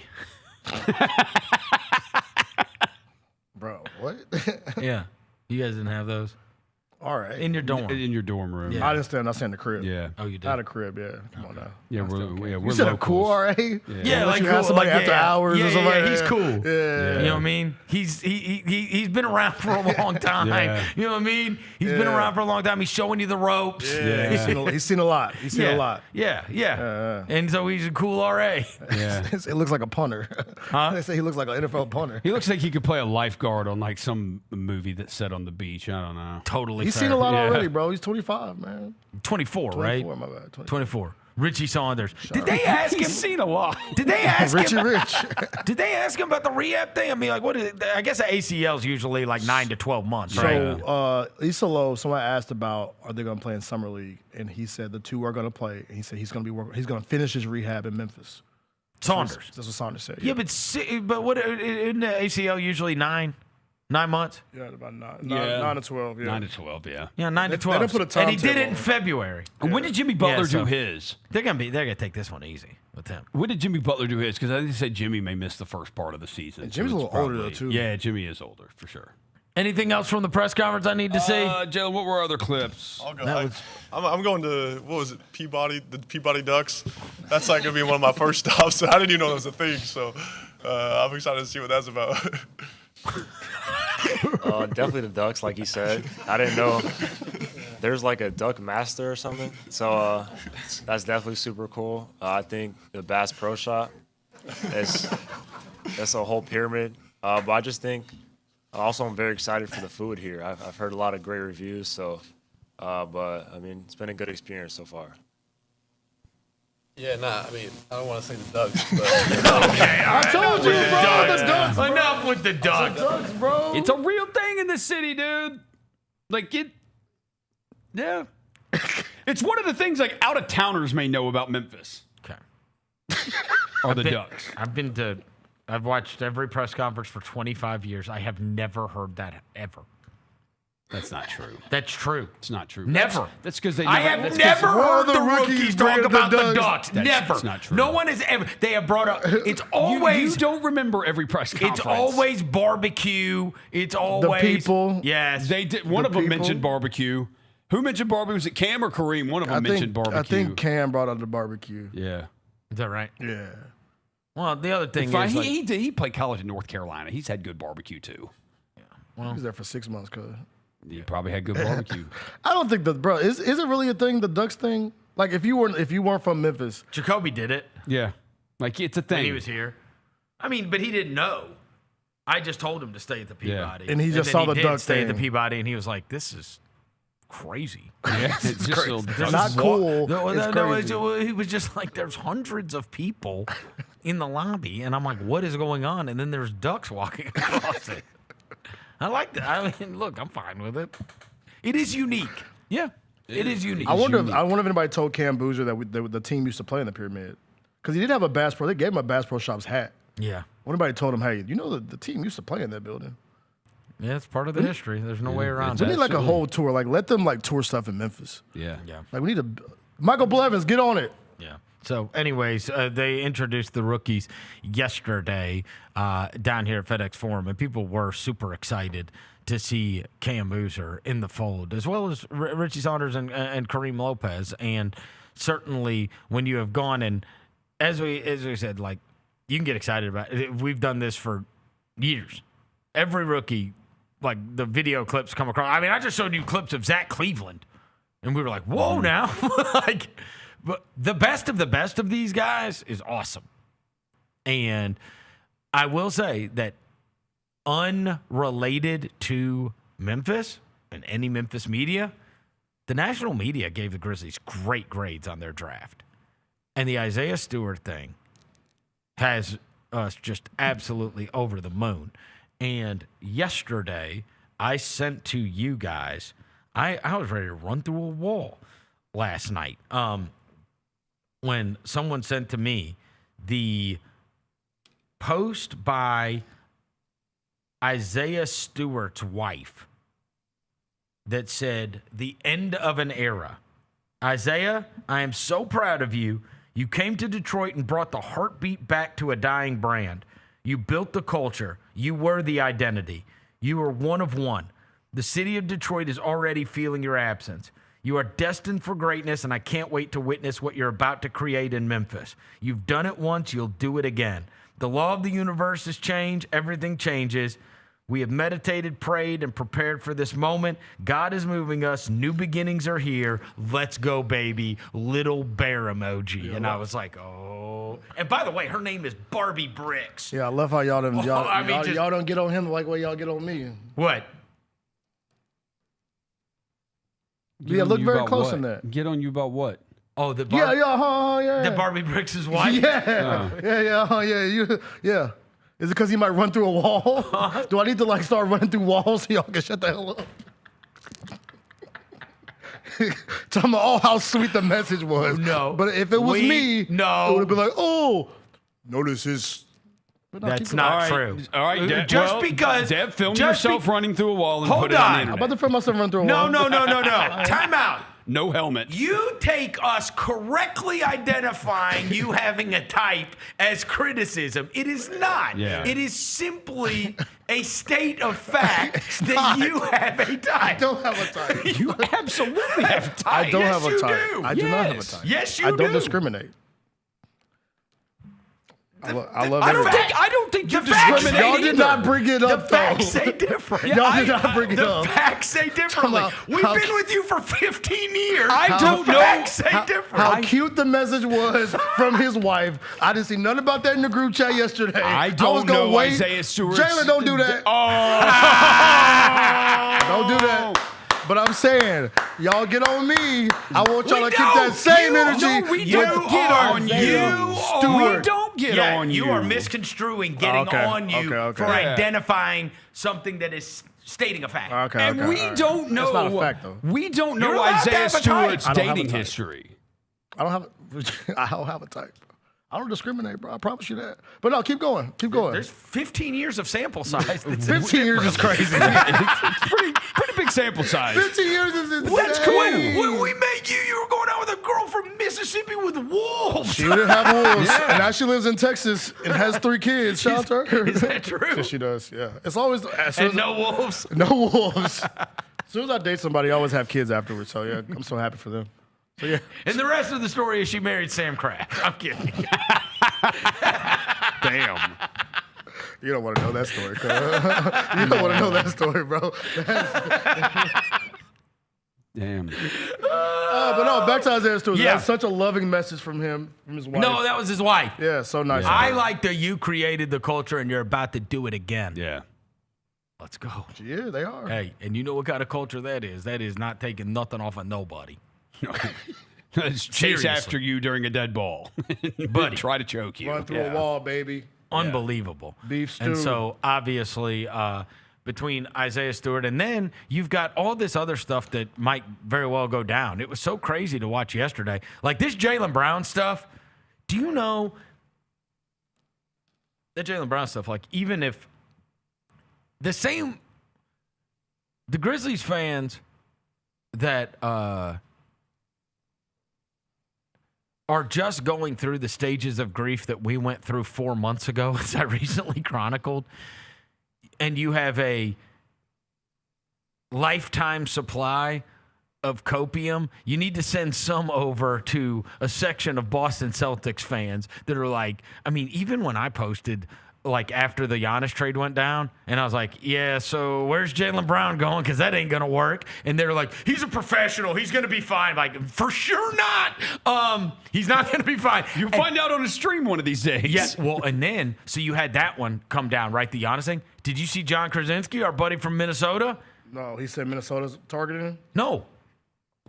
Bro, what? Yeah. You guys didn't have those? All right. In your dorm. In your dorm room. Yeah. I understand. I stay in the crib. Yeah. Oh, you did? Not a crib, yeah. Come on now. Yeah, we're You said a cool locals. RA? Yeah, Unless like you have cool, somebody like, after yeah, hours yeah, or something. yeah, he's cool. Yeah. You know what I mean? He's been around for a long time. Yeah. You know what I mean? He's been around for a long time. He's showing you the ropes. Yeah. He's seen a lot. He's seen a lot. Yeah. And so he's a cool RA. Yeah. It looks like a punter. Huh? They say he looks like an NFL punter. He looks like he could play a lifeguard on like some movie that's set on the beach. I don't know. Totally. He's fair. seen a lot already, bro. He's 25, man. 24, right? 24, my bad. 24. Richie Saunders. Did they ask him? He's seen a lot. Did they ask Richie him? Rich. Did they ask him about the rehab thing? I mean, like, what is it? I guess the ACL is usually like 9 to 12 months, right? So, Issa Lowe, someone asked about are they going to play in summer league, and he said the two are going to play. And he said he's going to be working. He's going to finish his rehab in Memphis. Saunders. That's what Saunders said. Yeah, but what isn't the ACL usually 9 months? Yeah, about 9 to 12. Yeah. 9 to 12, yeah. Yeah, 9 to They 12. didn't put a and he did timetable it in on it. February. When did Jimmy Butler Yeah, so- do his? They're gonna take this one easy with him. When did Jimmy Butler do his? Because I think they said Jimmy may miss the first part of the season. And Jimmy's so a it's little older, though, too. Yeah, Jimmy is older for sure. Anything else from the press conference I need to see? Jalen, what were other clips? I'll go. I'm going to, what was it, Peabody, the Peabody Ducks. That's like going to be one of my first stops. I didn't even know that was a thing, so I'm excited to see what that's about. Definitely the Ducks, like he said. I didn't know there's like a Duck Master or something, so that's definitely super cool. I think the Bass Pro Shop, that's a whole pyramid. But I just think also I'm very excited for the food here. I've heard a lot of great reviews, so but I mean it's been a good experience so far. Yeah, I mean, I don't want to say the Ducks, but Okay, all right. I told you, bro. The Ducks, bro. Enough with the Ducks. Ducks, bro. It's a real thing in this city, dude. Like yeah. It's one of the things like out of towners may know about Memphis. Okay. Or the Ducks. I've watched every press conference for 25 years. I have never heard that ever. That's not true. That's true. It's not true. Never. That's because they. I have that's 'cause- never heard the the rookies rookies bring talk up the about the Ducks. Ducks. Never. That's not true. No one has ever. They have brought up. It's always. You don't remember every press conference. It's always barbecue. It's always people. Yes. They did. One The of them people. mentioned barbecue. Who mentioned barbecue? Was it Cam or Kareem? One of them mentioned barbecue. I think Cam brought up the barbecue. Yeah. Is that right? Yeah. Well, the other thing Fine. is, like, He played college in North Carolina. He's had good barbecue too. He was there for 6 months, cuz. He probably had good barbecue. I don't think bro, is it really a thing, the Ducks thing? Like if you weren't from Memphis. Jacoby did it Yeah. Like it's a thing. when he was here. I mean, but he didn't know. I just told him to stay at the Peabody, And he just then saw the did Ducks stay at the thing. Peabody, and he was like, "This is crazy." Yeah, it's just crazy. so This Not is cool. No, It's no, crazy. he was just like, "There's hundreds of people in the lobby," and I'm like, "What is going on?" And then there's ducks walking across it. I like that. I mean, look, I'm fine with it. It is unique. Yeah. It is unique. I wonder if anybody told Cam Boozer that the team used to play in the Pyramid. Because he did have a Bass Pro. They gave him a Bass Pro Shops hat. Yeah. What anybody told him, hey, you know the team used to play in that building. Yeah, it's part of the history. There's no way around We it. need like a whole tour. Like let them like tour stuff in Memphis. Yeah. Yeah. Like we need Michael Blevins, get on it. Yeah. So, anyways, they introduced the rookies yesterday down here at FedEx Forum, and people were super excited to see Cam Boozer in the fold, as well as Richie Saunders and Karim Lopez. And certainly, when you have gone and, as we said, like, you can get excited about it. We've done this for years. Every rookie, like, the video clips come across. I mean, I just showed you clips of Zach Cleveland, and we were like, whoa, now. Like, but the best of these guys is awesome. And I will say that unrelated to Memphis and any Memphis media, the national media gave the Grizzlies great grades on their draft. And the Isaiah Stewart thing has us just absolutely over the moon. And yesterday, I sent to you guys, I was ready to run through a wall last night. When someone sent to me the post by Isaiah Stewart's wife that said, "The end of an era. Isaiah, I am so proud of you. You came to Detroit and brought the heartbeat back to a dying brand. You built the culture. You were the identity. You were one of one. The city of Detroit is already feeling your absence. You are destined for greatness, and I can't wait to witness what you're about to create in Memphis. You've done it once, you'll do it again. The law of the universe is change. Everything changes. We have meditated, prayed, and prepared for this moment. God is moving us. New beginnings are here. Let's go, baby. Little bear emoji. And I was like, oh. And by the way, her name is Barbie Bricks. Yeah, I love how y'all just- y'all don't get on him like way y'all get on me. What? Yeah, look very close in that. Get on you about what? Oh, the yeah. The Barbie Bricks' wife? Yeah. Is it because he might run through a wall? Do I need to like start running through walls so y'all can shut the hell up? Tell me how sweet the message was. No. But if it was me, no. it would have been like, oh, notice his. That's not true. All right, Deb, because Deb, film yourself running through a wall and put it on the on. I'm internet. about to film myself run through a wall. No. Time out. No helmet. You take us correctly identifying you having a type as criticism. It is not. Yeah. It is simply a state of fact that you have a type. I don't have a type. You absolutely have a type. I don't have a type. do. I do not have a type. Yes, you I do. don't discriminate. I love I everybody. don't think you facts- discriminate. Y'all did not bring it up, The facts though. say different. Y'all did not bring it The up. facts say differently. We've been with you for 15 years. I don't the know facts say different. How cute the message was from his wife. I didn't see nothing about that in the group chat yesterday. I was don't gonna know wait. Isaiah Stewart. Jaylen, don't do that. Don't do that. But I'm saying, y'all get on me. I want y'all to keep that same energy. No, we don't get on you. Stewart. We don't get on you. You are misconstruing getting Okay, on you okay. for Yeah. identifying something that is stating a fact. Okay, And we don't know. That's not a fact, though. We don't You're know allowed to Isaiah have a type. Stewart's I don't have a dating type. history. I don't have a type. I don't discriminate, bro. I promise you that. But no, keep going. Keep going. There's 15 years of sample size. 15 years is crazy. It's pretty big sample size. 15 years is insane. That's cool. When we met you, you were going out with a girl from Mississippi with wolves. She didn't have wolves, and now she lives in Texas and has 3 kids. Shout out to her. Is that true? Yes, she does. Yeah, it's always And no wolves. no wolves. As soon as I date somebody, I always have kids afterwards. So yeah, I'm so happy for them. So yeah, And the rest of the story is she married Sam Kraft. I'm kidding. damn. You don't want to know that story, cuz. You don't want to know that story, bro. Damn. But no, back to Isaiah Stewart. Yeah. That's such a loving message from him, from his wife. No, that was his wife. Yeah, so nice. I like that you created the culture and you're about to do it again. Yeah. Let's go. Yeah, they are. Hey, and you know what kind of culture that is? That is not taking nothing off of nobody. Let's chase Seriously. after you during a dead ball. Buddy. Try to choke you. Run through a wall, baby. Unbelievable. Beef stew. And so, obviously, between Isaiah Stewart and then you've got all this other stuff that might very well go down. It was so crazy to watch yesterday. Like this Jaylen Brown stuff. Do you know that Jaylen Brown stuff, like even if the Grizzlies fans that are just going through the stages of grief that we went through 4 months ago, as I recently chronicled, and you have a lifetime supply of copium, you need to send some over to a section of Boston Celtics fans that are like, I mean, even when I posted like after the Giannis trade went down, and I was like, yeah, so where's Jaylen Brown going? Because that ain't going to work. And they're like, he's a professional. He's going to be fine. Like, for sure not. He's not going to be fine. You'll find out on a stream one of these days. Yeah, well, and then, so you had that one come down, right? The Giannis thing. Did you see John Krasinski, our buddy from Minnesota? No, he said Minnesota's targeting him? No.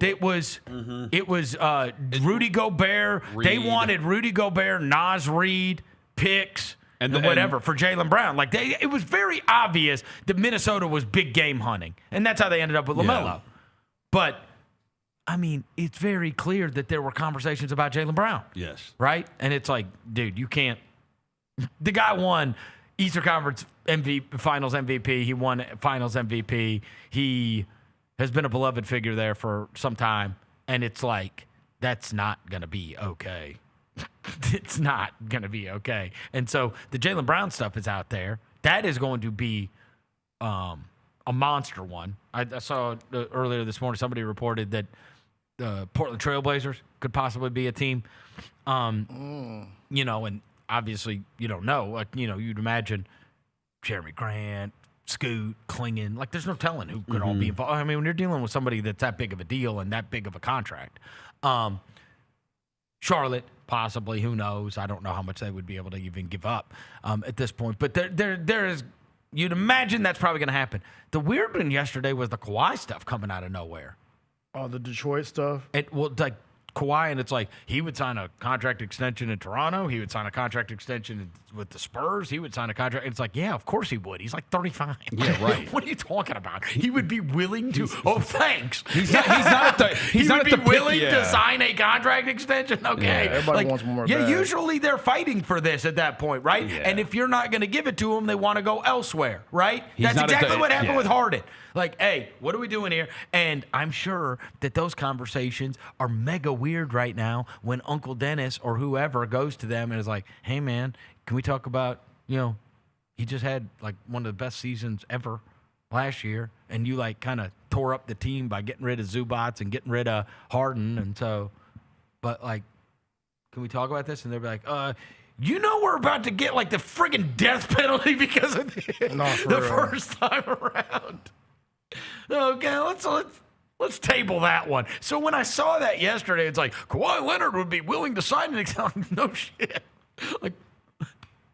It was Rudy Gobert. They wanted Rudy Gobert, Naz Reid, picks, and whatever for Jaylen Brown. Like it was very obvious that Minnesota was big game hunting, and that's how they ended up with LaMelo. Yeah. But I mean, it's very clear that there were conversations about Jaylen Brown. Yes. Right? And it's like, dude, you can't. The guy won Eastern Conference Finals MVP. He won Finals MVP. He has been a beloved figure there for some time, and it's like that's not gonna be okay. It's not going to be okay. And so the Jaylen Brown stuff is out there. That is going to be a monster one. I saw earlier this morning somebody reported that Portland Trailblazers could possibly be a team. You know, and obviously you don't know. Like, you know, you'd imagine Jeremy Grant, Scoot, Klingen. Like, there's no telling who could all be involved. I mean, when you're dealing with somebody that's that big of a deal and that big of a contract. Charlotte, possibly. Who knows? I don't know how much they would be able to even give up at this point. But there is, you'd imagine that's probably going to happen. The weird one yesterday was the Kawhi stuff coming out of nowhere. Oh, the Detroit stuff? Like Kawhi, and it's like he would sign a contract extension in Toronto. He would sign a contract extension with the Spurs. He would sign a contract. It's like, yeah, of course he would. He's like 35. Yeah, right. What are you talking about? He would be willing to. Oh, thanks. He's not at the. He's not would at be the willing to sign a contract extension. Okay, Yeah, everybody wants more Yeah, bag. usually they're fighting for this at that point, right? Yeah. And if you're not going to give it to them, they want to go elsewhere, right? He's That's not at exactly the- what happened yeah. with Harden. Like, hey, what are we doing here? And I'm sure that those conversations are mega weird right now when Uncle Dennis or whoever goes to them and is like, hey, man, can we talk about, he just had like one of the best seasons ever last year, and you like kind of tore up the team by getting rid of Zubats and getting rid of Harden. And so, but like, can we talk about this? And they'll be like, we're about to get like the friggin' death penalty because of the first time around. Okay, let's table that one. So when I saw that yesterday, it's like Kawhi Leonard would be willing to sign an extension. No shit. Like,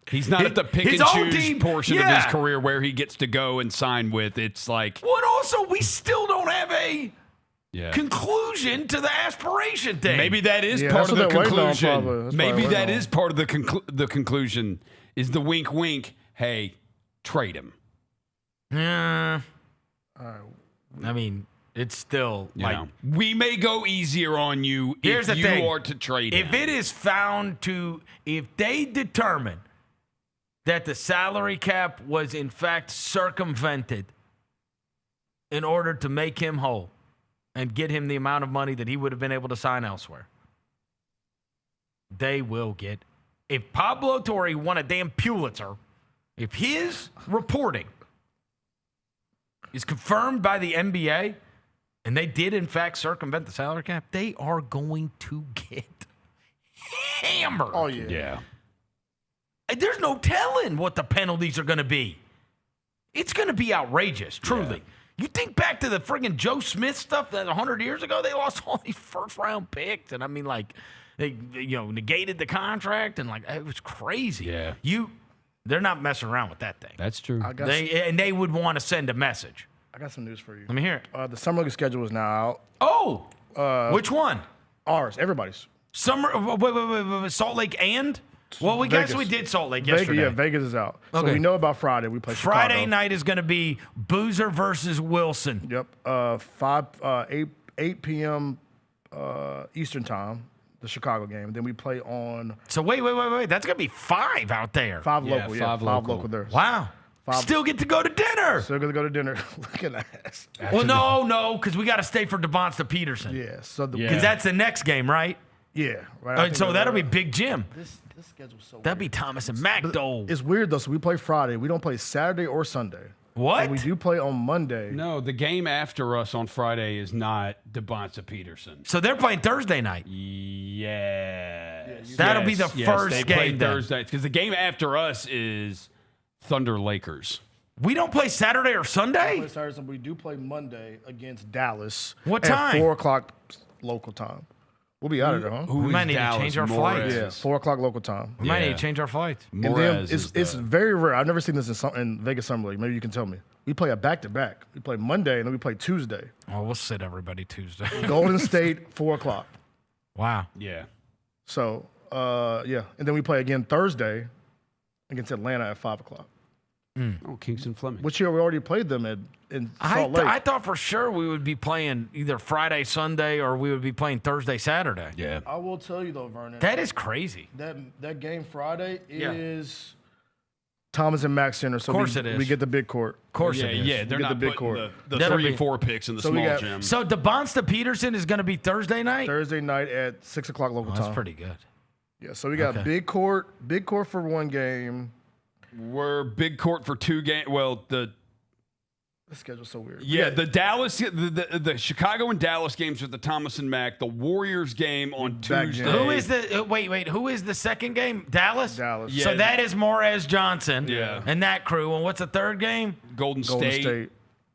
he's not at the pick his and own choose team- portion of yeah. his career where he gets to go and sign with. It's like, well, and also we still don't have a yeah. conclusion to the aspiration thing. Maybe that is Yeah, part that's of the what they're waiting on, conclusion. probably. That's Maybe probably that waiting is part of the conclusion. Is the wink, wink? Hey, trade him. Yeah. I mean, it's still We may go easier on you here's if the you thing. are to trade him. If it is found if they determine that the salary cap was in fact circumvented in order to make him whole and get him the amount of money that he would have been able to sign elsewhere, they will get. If Pablo Torre won a damn Pulitzer, if his reporting is confirmed by the NBA, and they did, in fact, circumvent the salary cap, they are going to get hammered. Oh, yeah. Yeah. There's no telling what the penalties are going to be. It's going to be outrageous, truly. You think back to the friggin' Joe Smith stuff that 100 years ago, they lost all these first-round picks, and I mean, like, they negated the contract, and, like, it was crazy. Yeah. They're not messing around with that thing. That's true. They would want to send a message. I got some news for you. Let me hear it. The summer league schedule is now out. Oh, which one? Ours, everybody's. Wait, Salt Lake and? Well, we did Salt Lake Vegas, yesterday. yeah, Vegas is out. Okay. So we know about Friday. We play Friday Chicago. night is going to be Boozer versus Wilson. Yep. 8 p.m. Eastern time, the Chicago game. Then we play on So wait. That's going to be 5 out there. 5 local. Yeah, 5 local there. Wow. 5. Still get to go to dinner. Still gonna go to dinner. Look at that. Well, no, because we got to stay for DeBonsta Peterson. Yeah. So Because that's the next game, right? Yeah. Right. All right, so that'll be Big Jim. This schedule's so That'd be Thomas and Mac, though. It's weird though. So we play Friday. We don't play Saturday or Sunday. What? And we do play on Monday. No, the game after us on Friday is not DeBonta Peterson. So they're playing Thursday night. Yes. That'll be the first they game play then. Thursday because the game after us is Thunder Lakers. We don't play Saturday or We Sunday? play Saturday, we do play Monday against Dallas. What at time? 4 o'clock local time. We'll be out of there, huh? We might need to change our flights. Yeah, 4 o'clock local time. We might need to change our flights. And then it's very rare. I've never seen this in Vegas Summer League. Maybe you can tell me. We play a back-to-back. We play Monday, and then we play Tuesday. Oh, we'll sit everybody Tuesday. Golden State, 4 o'clock. Wow. Yeah. So, yeah. And then we play again Thursday against Atlanta at 5 o'clock. Oh, Kingston Fleming. Which year we already played them in Salt Lake. I thought for sure we would be playing either Friday, Sunday, or we would be playing Thursday, Saturday. Yeah. I will tell you, though, Vernon. That is crazy. That game Friday Yeah. is Thomas and Max Center. So Of course we, it is. we get the big court. Of course yeah, it is. Yeah, they're We get not the big putting court. the That'll 3 be- and 4 picks in the So we small got- gym. So DeBonsta Peterson is going to be Thursday night? Thursday night at 6 o'clock local time. That's pretty good. Yeah, so we got Okay. big court for one game. We're big court for 2 games. Well, the The schedule's so weird. Yeah, the Dallas, the Chicago and Dallas games with the Thomas and Mack, the Warriors game on Tuesday. Who is the wait? Who is the second game? Dallas. Dallas. Yeah. So that is Morez Johnson. Yeah. And that crew. And what's the third game? Golden State.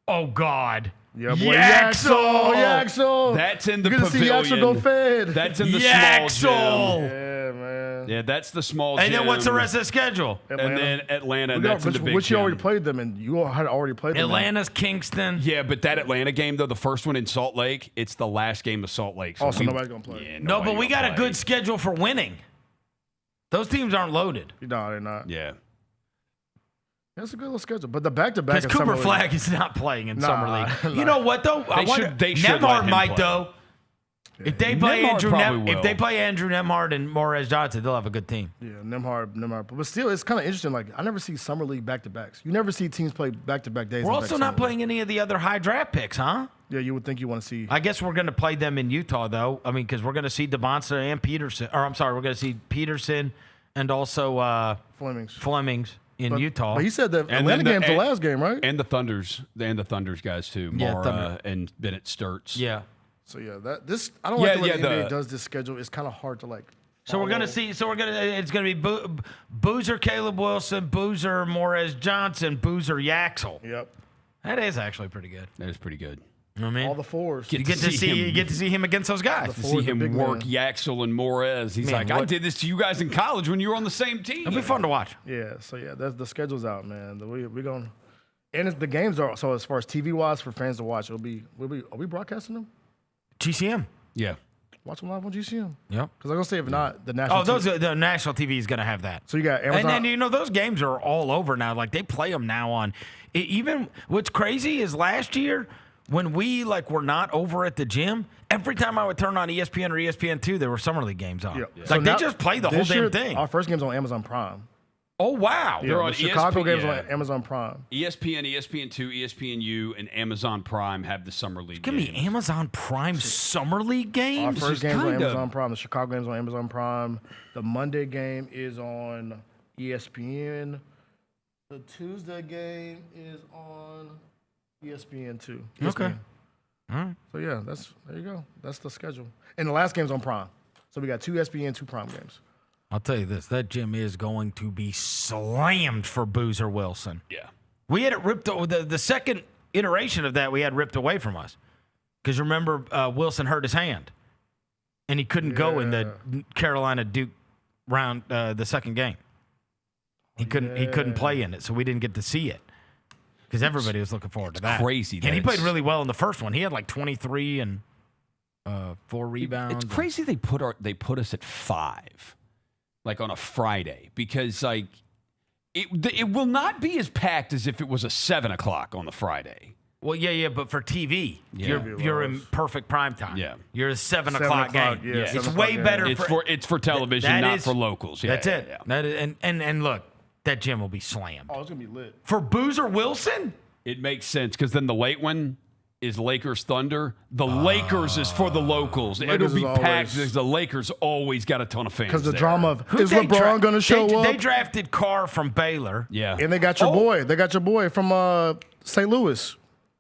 Oh God. Yeah, boy. Yaxel. Yaxel. That's in the You're gonna pavilion. see Yaxel go fed. That's in the Yaxel. small gym. Yeah, man. Yeah, that's the small gym. And then what's the rest of the schedule? Atlanta. And then Atlanta, that's in the big Which you gym. already played them, and you had already played them. Atlanta's Kingston. Yeah, but that Atlanta game, though, the first one in Salt Lake, it's the last game of Salt Lake. So Also, nobody's going to play. Yeah, No, but we got a play. good schedule for winning. Those teams aren't loaded. No, they're not. Yeah. That's a good little schedule. But the back-to-back Because in Cooper Summer League- Flag is not playing in Nah, Summer League. nah. You know what, though? They should let Nemhard him might, play. though. If they play Nemhard if they play Andrew Nemhard and Morez Johnson, they'll have a good team. Yeah, Nemhard. But still, it's kind of interesting. Like, I never see Summer League back-to-backs. You never see teams play back-to-back days. We're in also back not Summer playing any of the other high draft picks, huh? League. Yeah, you would think you want to see. I guess we're going to play them in Utah, though. I mean, because we're going to see DeBonsa and Peterson. Or, I'm sorry, we're going to see Peterson and also Flemings in Utah. But he said that And Atlanta then game's the last game, right? And the Thunders guys, too. Yeah, Mara Thunder. and Bennett Sturts. Yeah. So, yeah, I don't like the way the NBA the- does this schedule. It's kind of hard to, like, So we're gonna see. So it's gonna be Boozer, Caleb Wilson, Boozer, Morez Johnson, Boozer, Yaxel. Yep. That is actually pretty good. That is pretty good. You know what I mean? All the fours. You get to see him against those guys. To see him work Yaxel and Morez. He's Man, like, I did this to you guys in college when you were on the same team. It'll be fun to watch. Yeah, so yeah, that's the schedule's out, man. We're going, and the games are so as far as TV wise for fans to watch. Are we broadcasting them? GCM. Yeah. Watch them live on GCM. Yep. Because I'm gonna say if not, the national. The national TV is gonna have that. So you got Amazon. And then those games are all over now. Like they play them now on. Even what's crazy is last year when we were not over at the gym. Every time I would turn on ESPN or ESPN2, there were Summer League games on. Yeah. Like So they now- just play the whole this damn year, thing. Our first game's on Amazon Prime. Oh wow! Yeah, on the Chicago ESPN, game's yeah. on Amazon Prime. ESPN, ESPN2, ESPNU, and Amazon Prime have the Summer League Give me Amazon Prime Summer League games. Our first game's on kinda- Amazon Prime. The Chicago game's on Amazon Prime. The Monday game is on ESPN. The Tuesday game is on ESPN2. Okay. ESPN. So yeah, there you go. That's the schedule. And the last game's on Prime. So we got 2 ESPN, 2 Prime games. I'll tell you this: that gym is going to be slammed for Boozer Wilson. Yeah. We had it ripped. The second iteration of that we had ripped away from us because remember Wilson hurt his hand and he couldn't go in the Carolina Duke round the second game. He couldn't play in it, so we didn't get to see it because everybody was looking forward to that. Crazy. And he played really well in the first one. He had like 23 and 4 rebounds. It's crazy they put us at 5, like on a Friday, because like it will not be as packed as if it was a 7 o'clock on the Friday. Well, yeah, but for TV, you're in perfect prime time. Yeah. You're a 7 7 o'clock o'clock, game. yeah, It's 7 way o'clock better game. It's for television, not for locals. Yeah, That's it. yeah. That is, and look, that gym will be slammed. Oh, it's gonna be lit. For Boozer Wilson? It makes sense because then the late one is Lakers Thunder. The Lakers is for the locals. Lakers It'll be is packed always- because the Lakers always got a ton of fans. Because the there. drama of is they LeBron gonna show up? They drafted Carr from Baylor. Yeah. And they got your boy. They got your boy from St. Louis.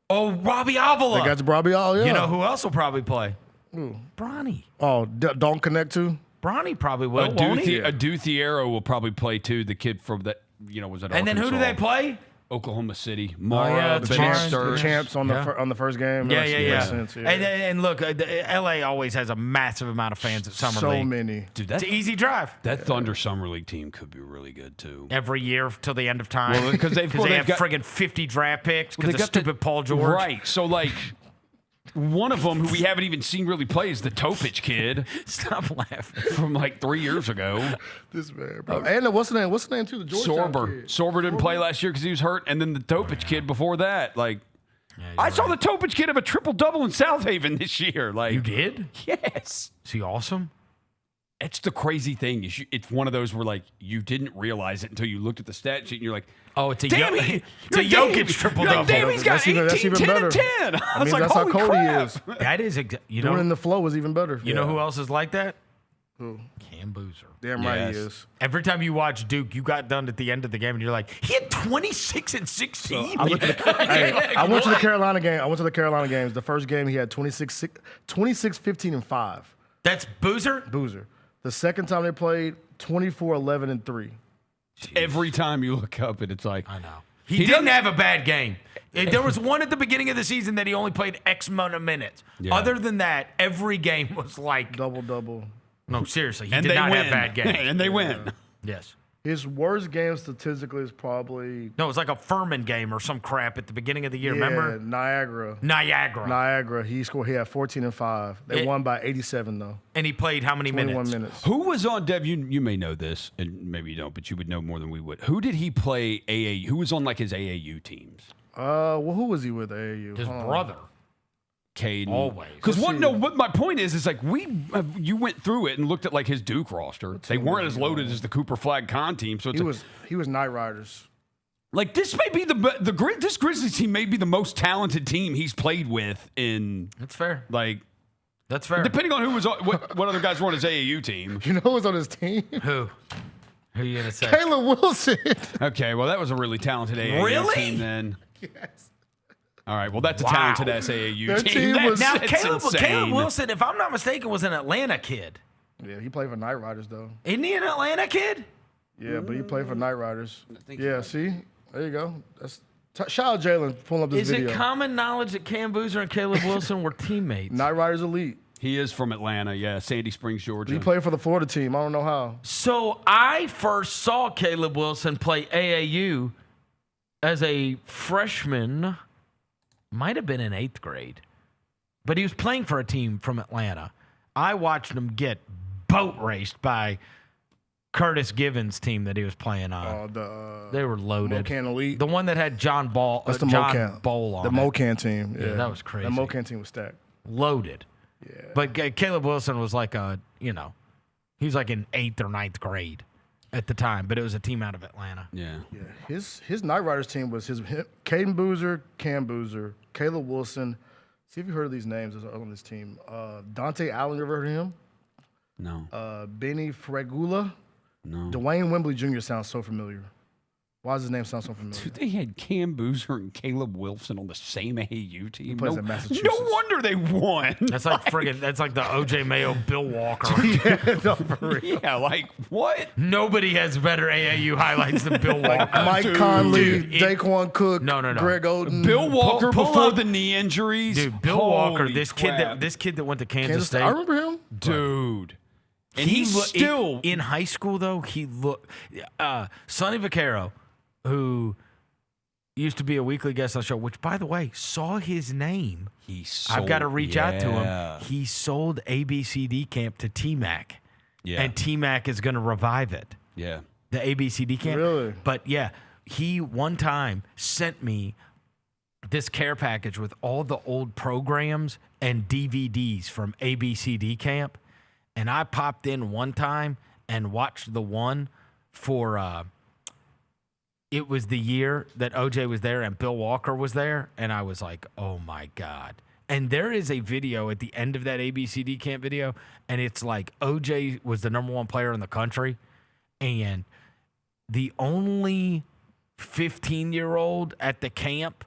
Oh, Robbie Avila. They got your Robbie. Oh, yeah. You know who else will probably play? Who? Bronny. Oh, don't connect to. Bronny probably will, won't he? Adu Thiero will probably play too. The kid from that, was at And then who do they play? Oklahoma City. yeah, Mara, the Bennett champs- The Sturts. champs on the first game. Yeah. Makes sense, yeah. And look, LA always has a massive amount of fans at Summer so League. many. Dude, It's an easy drive. That Thunder Summer League team could be really good too. Every year till the end of time. Well, because they have got friggin' 50 draft picks because they of got stupid Paul George. Right. So like one of them who we haven't even seen really play is the Topich kid. Stop laughing. From like 3 years ago. This man, bro. And what's the name? What's the name too? The Georgetown Sorber. kid. Sorber didn't play last year because he was hurt, and then the Topich kid before that. Like, I saw the Topich kid have a triple-double in South Haven this year. Like, You did? yes. Is he awesome? It's the crazy thing. It's one of those where, like, you didn't realize it until you looked at the stat sheet, and you're like, Oh, it's a damn, it's a Jokic triple-double. Damn, he's got That's even 18, 10, better. and 10. I That was means like, that's how holy cold he crap. is. That is, Doing in the flow is even better. you know who else is like that? Who? Cam Boozer. Damn right he is. Every time you watch Duke, you got done at the end of the game, and you're like, he had 26 and 16. I went to the Carolina game. I went to the Carolina games. The first game he had 26, 15, and 5. That's Boozer? Boozer. The second time they played, 24, 11, and 3. Jeez. Every time you look up, it's like I know. He didn't have a bad game. There was one at the beginning of the season that he only played X amount of minutes. Yeah. Other than that, every game was like double. No, seriously, he did not have bad games. And they win. Yes. His worst game statistically is probably it was like a Furman game or some crap at the beginning of the year. Remember? Niagara. He had 14 and 5. They won by 87 though. And he played how many 21 minutes? Who was on Dev? You may know this, and maybe you don't, but you would know more than we would. Who did he play AAU? Who was on like his AAU teams? Well, who was he with AAU? His brother. Caden. Always. Because what my point is like you went through it and looked at like his Duke roster. They weren't as loaded as the Cooper Flag Con team. So he was Night Riders. Like this may be this Grizzlies team may be the most talented team he's played with in. That's fair. Like that's fair. Depending on who was what other guys were on his AAU team. You know who was on his team? Who are you gonna say? Caleb Wilson. Okay, well that was a really talented AAU team then. Yes. All right, well, that's a talented SAAU team. Now, Caleb Wilson, if I'm not mistaken, was an Atlanta kid. Yeah, he played for Night Riders, though. Isn't he an Atlanta kid? Yeah, but he played for Night Riders. Yeah, see? There you go. Shout out Jalen pulling up this video. Is it common knowledge that Cam Boozer and Caleb Wilson were teammates? Night Riders elite. He is from Atlanta, yeah, Sandy Springs, Georgia. He played for the Florida team. I don't know how. So I first saw Caleb Wilson play AAU as a freshman. Might have been in 8th grade, but he was playing for a team from Atlanta. I watched him get boat raced by Curtis Givens' team that he was playing on. They were loaded. Mocan Elite. The one that had John Bowl on the Mocan team. Yeah, that was crazy. The Mocan team was stacked. Loaded. Yeah. But Caleb Wilson was like he was like in 8th or 9th grade at the time, but it was a team out of Atlanta. Yeah. His Night Riders team was Caden Boozer, Cam Boozer, Caleb Wilson. See if you heard of these names on this team. Dante Allen, you ever heard of him? No. Benny Fregula. No. Dwayne Wembley Jr. sounds so familiar. Why does his name sound so familiar? Dude, they had Cam Boozer and Caleb Wilson on the same AAU team. He plays in Massachusetts. No wonder they won. That's like that's like the OJ Mayo, Bill Walker. Yeah, like what? Nobody has better AAU highlights than Bill Walker. Mike Conley, Daquan Cook, no. Greg Oden. Bill Walker before the knee injuries. Dude, Bill Walker, this kid that went to Kansas State. I remember him. Dude. And he's still in high school though. He looked Sonny Vaccaro, who used to be a weekly guest on the show, which, by the way, saw his name. I've got to reach out to him. He sold ABCD camp to T-Mac. Yeah. And T-Mac is going to revive it. Yeah. The ABCD camp. Really? But, yeah, he one time sent me this care package with all the old programs and DVDs from ABCD camp. And I popped in one time and watched the one for it was the year that OJ was there and Bill Walker was there, and I was like, oh my God. And there is a video at the end of that ABCD camp video, and it's like OJ was the #1 player in the country, and the only 15-year-old at the camp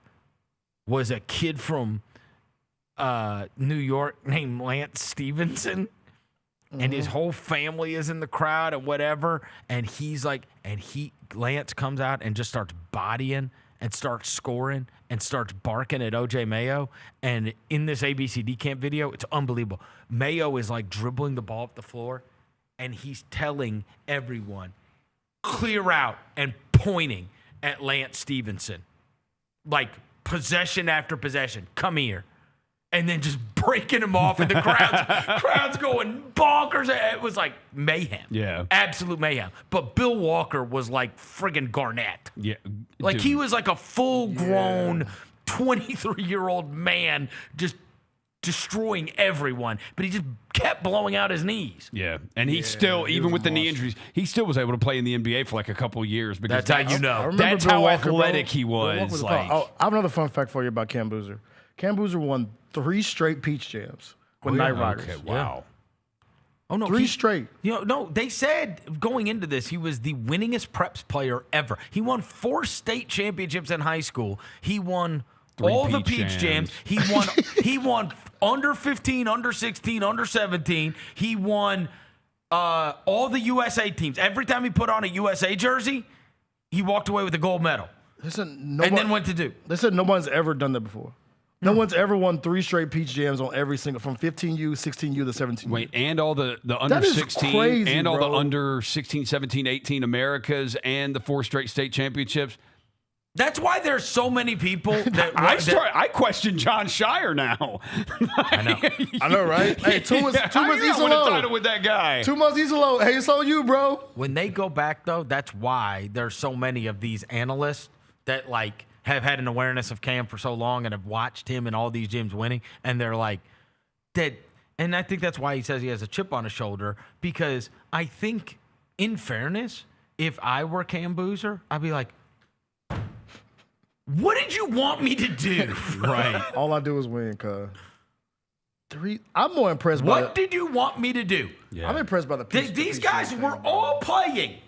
was a kid from New York named Lance Stevenson. And his whole family is in the crowd and whatever. And he's like, Lance comes out and just starts bodying and starts scoring and starts barking at OJ Mayo. And in this ABCD camp video, it's unbelievable. Mayo is like dribbling the ball up the floor, and he's telling everyone, clear out, and pointing at Lance Stevenson. Like possession after possession. Come here. And then just breaking him off, and the crowd's going bonkers. It was like mayhem. Yeah. Absolute mayhem. But Bill Walker was like friggin' Garnett. Yeah. Like he was like a full-grown 23-year-old man just destroying everyone. But he just kept blowing out his knees. Yeah. And he still, even with the knee injuries, he still was able to play in the NBA for like a couple of years. Because that's how you know. That's how athletic he was. I have another fun fact for you about Cam Boozer. Cam Boozer won 3 straight Peach Jams with Night Riders. Okay, wow. Oh, no. 3 straight. No, they said going into this, he was the winningest preps player ever. He won 4 state championships in high school. He won 3 all the Peach Peach Jams. Jams. He won under 15, under 16, under 17. He won all the USA teams. Every time he put on a USA jersey, he walked away with a gold medal. Then went to Duke. They said no one's ever done that before. No one's ever won 3 straight Peach Jams on every single, from 15U, 16U to 17U. Wait, and all the under 16, crazy, and all bro. the under 16, 17, 18 Americas, and the 4 straight state championships. That's why there's so many people that I question John Shire now. I know, right? Hey, two months How you not win a title Isolo. with that guy? 2 months Isolo. Hey, it's on you, bro. When they go back, though, that's why there's so many of these analysts that, like, have had an awareness of Cam for so long and have watched him in all these gyms winning, and they're like, that. And I think that's why he says he has a chip on his shoulder, because I think, in fairness, if I were Cam Boozer, I'd be like, what did you want me to do? Right. All I do is win, cuz. I'm more impressed by What did you want me to do? Yeah. I'm impressed by the Peach. These guys were all playing.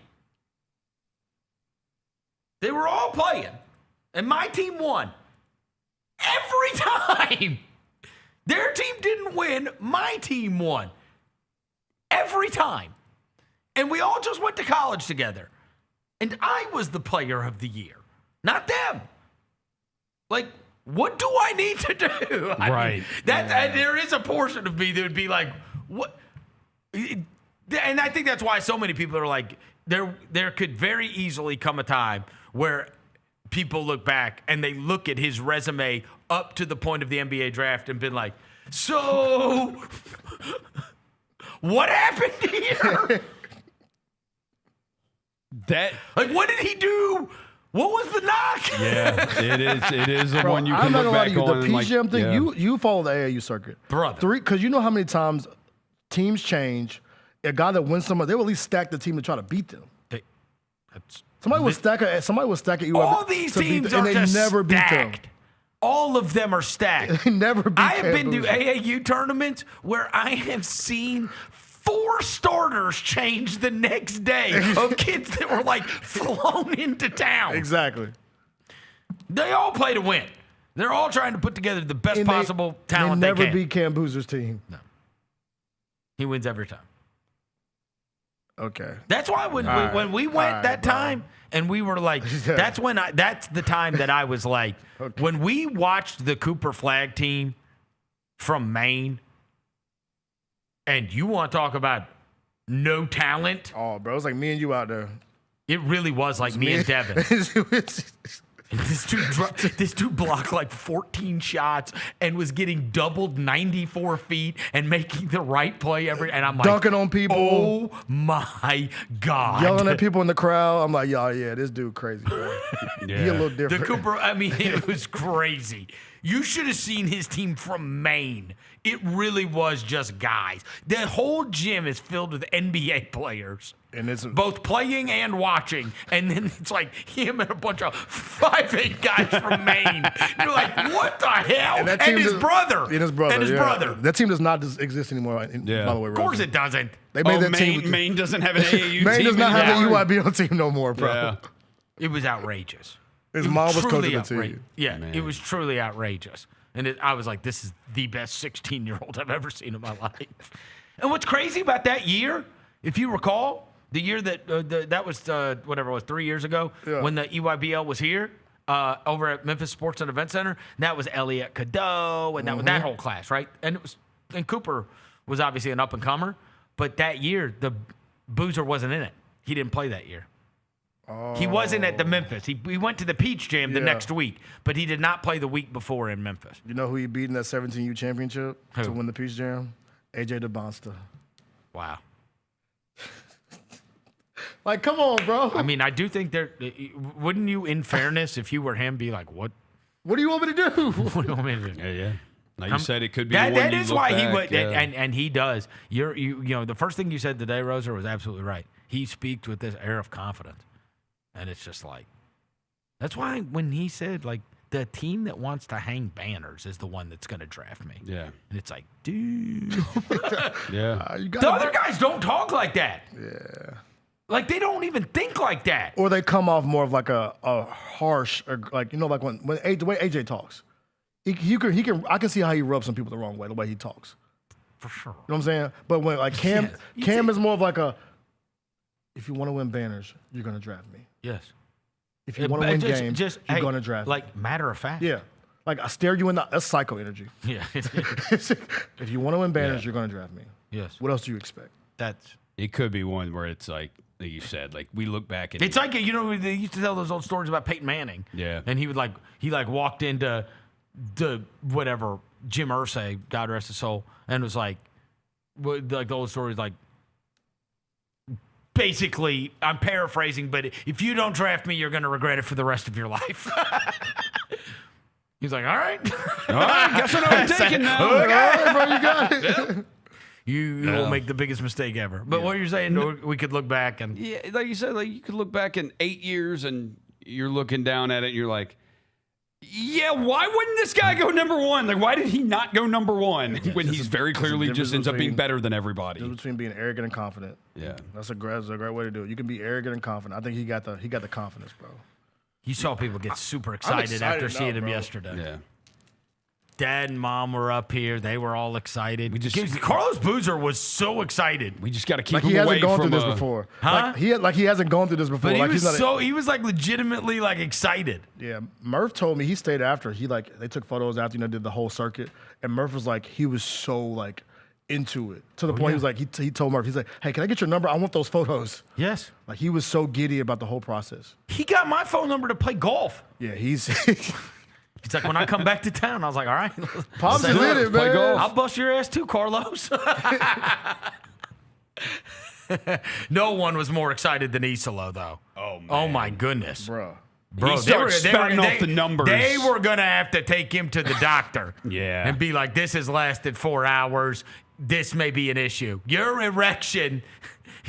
They were all playing. And my team won. Every time. Their team didn't win. My team won. Every time. And we all just went to college together. And I was the player of the year. Not them. Like, what do I need to do? Right. There is a portion of me that would be like, what? And I think that's why so many people are like, there could very easily come a time where people look back and they look at his resume up to the point of the NBA draft and been like, so what happened here? Like, what did he do? What was the knock? Yeah, it is the Bro, one you I'm can not look gonna lie back to you. on. The and like, PGM thing, yeah. you follow the AAU circuit. Brother. Because you know how many times teams change. A guy that wins somewhere, they will at least stack the team to try to beat them. Somebody will stack it. All these teams are and they just never beat them. stacked. All of them are stacked. They never beat I have been to Cam Boozer. AAU tournaments where I have seen 4 starters change the next day of kids that were like flown into town. Exactly. They all play to win. They're all trying to put together the best possible talent they they never can. beat Cam Boozer's team. No. He wins every time. Okay. That's why when we went that time and we were like, that's the time that I was like, when we watched the Cooper Flag team from Maine, and you want to talk about no talent? Oh, bro, it was like me and you out there. It really was like me and Devin. This dude blocked like 14 shots and was getting doubled 94 feet and making the right play and I'm like, dunking on people. Oh my God. Yelling at people in the crowd. I'm like, yeah, this dude crazy, bro. He a little different. The Cooper, I mean, it was crazy. You should have seen his team from Maine. It really was just guys. The whole gym is filled with NBA players. And it's both playing and watching. And then it's like him and a bunch of 5'8" guys from Maine. You're like, what the hell? And his brother. And his brother. And his brother. That team does not exist anymore, by the way. Of course it doesn't. They made that team. Maine doesn't have an AAU team. Maine does not have an anymore. UIBL team no more, bro. Yeah. It was outrageous. His It mom was truly coaching the team. Yeah, it was truly outrageous. And I was like, this is the best 16-year-old I've ever seen in my life. And what's crazy about that year, if you recall, the year that that was, whatever it was, 3 years ago, when the EYBL was here over at Memphis Sports and Event Center, that was Elliot Cadeau and that whole class, right? And Cooper was obviously an up-and-comer, but that year, the Boozer wasn't in it. He didn't play that year. He wasn't at the Memphis. He went to the Peach Jam the next week, but he did not play the week before in Memphis. You know who he beat in that 17U championship Who? to win the Peach Jam? AJ DeBonsta. Wow. Like, come on, bro. I mean, I do think wouldn't you, in fairness, if you were him, be like, what? What do you want me to do? What do you want me to do? Yeah. Like you said, it could be that. the one That you is look why he back, would, yeah. and he does. You know, the first thing you said today, Roser, was absolutely right. He speaks with this air of confidence, and it's just like, that's why when he said like the team that wants to hang banners is the one that's going to draft me. Yeah. And it's like, dude. Yeah. The other guys don't talk like that. Yeah. Like, they don't even think like that. Or they come off more of like a harsh, or like, you know, like when the way AJ talks. He can I can see how he rubs some people the wrong way, the way he talks. For sure. You know what I'm saying? But when like Cam is more of like a, if you want to win banners, you're going to draft me. Yes. If you want to win games, you're going to draft me. Like, matter of fact. Yeah. Like, I stare you in the, that's psycho energy. Yeah. If you want to win banners, you're going to draft me. Yes. What else do you expect? It could be one where it's like you said, like we look back at it's like, you know, they used to tell those old stories about Peyton Manning. Yeah. And he walked into the whatever Jim Irsay, God rest his soul, and was like the old stories, like, basically, I'm paraphrasing, but if you don't draft me, you're going to regret it for the rest of your life. He's like, all right. All right, guess I know what I'm taking now. Okay. All right, bro, you got it. You will make the biggest mistake ever. But what you're saying, we could look back and yeah, like you said, like you could look back in 8 years and you're looking down at it and you're like, yeah, why wouldn't this guy go number one? Like, why did he not go number one when he's very clearly just ends up being better than everybody? There's between being arrogant and confident. Yeah, that's a great way to do it. You can be arrogant and confident. I think he got the confidence, bro. You saw people get super excited after seeing him yesterday. Yeah. Dad and Mom were up here. They were all excited. Carlos Boozer was so excited. We just got to keep like him he away hasn't gone from through this before. Huh? Like he hasn't gone through this before. But like he was like legitimately like excited. Yeah, Murph told me he stayed after. They took photos after, did the whole circuit, and Murph was like, he was so like into it to the point he was like, he told Murph, he's like, hey, can I get your number? I want those photos. Yes. Like he was so giddy about the whole process. He got my phone number to play golf. Yeah, he's. He's like, when I come back to town, I was like, all right. Pops is in it, man. I'll bust your ass too, Carlos. No one was more excited than Isolo, though. Oh, man. Oh, my goodness. Bro, he started spouting off the numbers. They were going to have to take him to the doctor. Yeah. And be like, this has lasted 4 hours. This may be an issue. Your erection...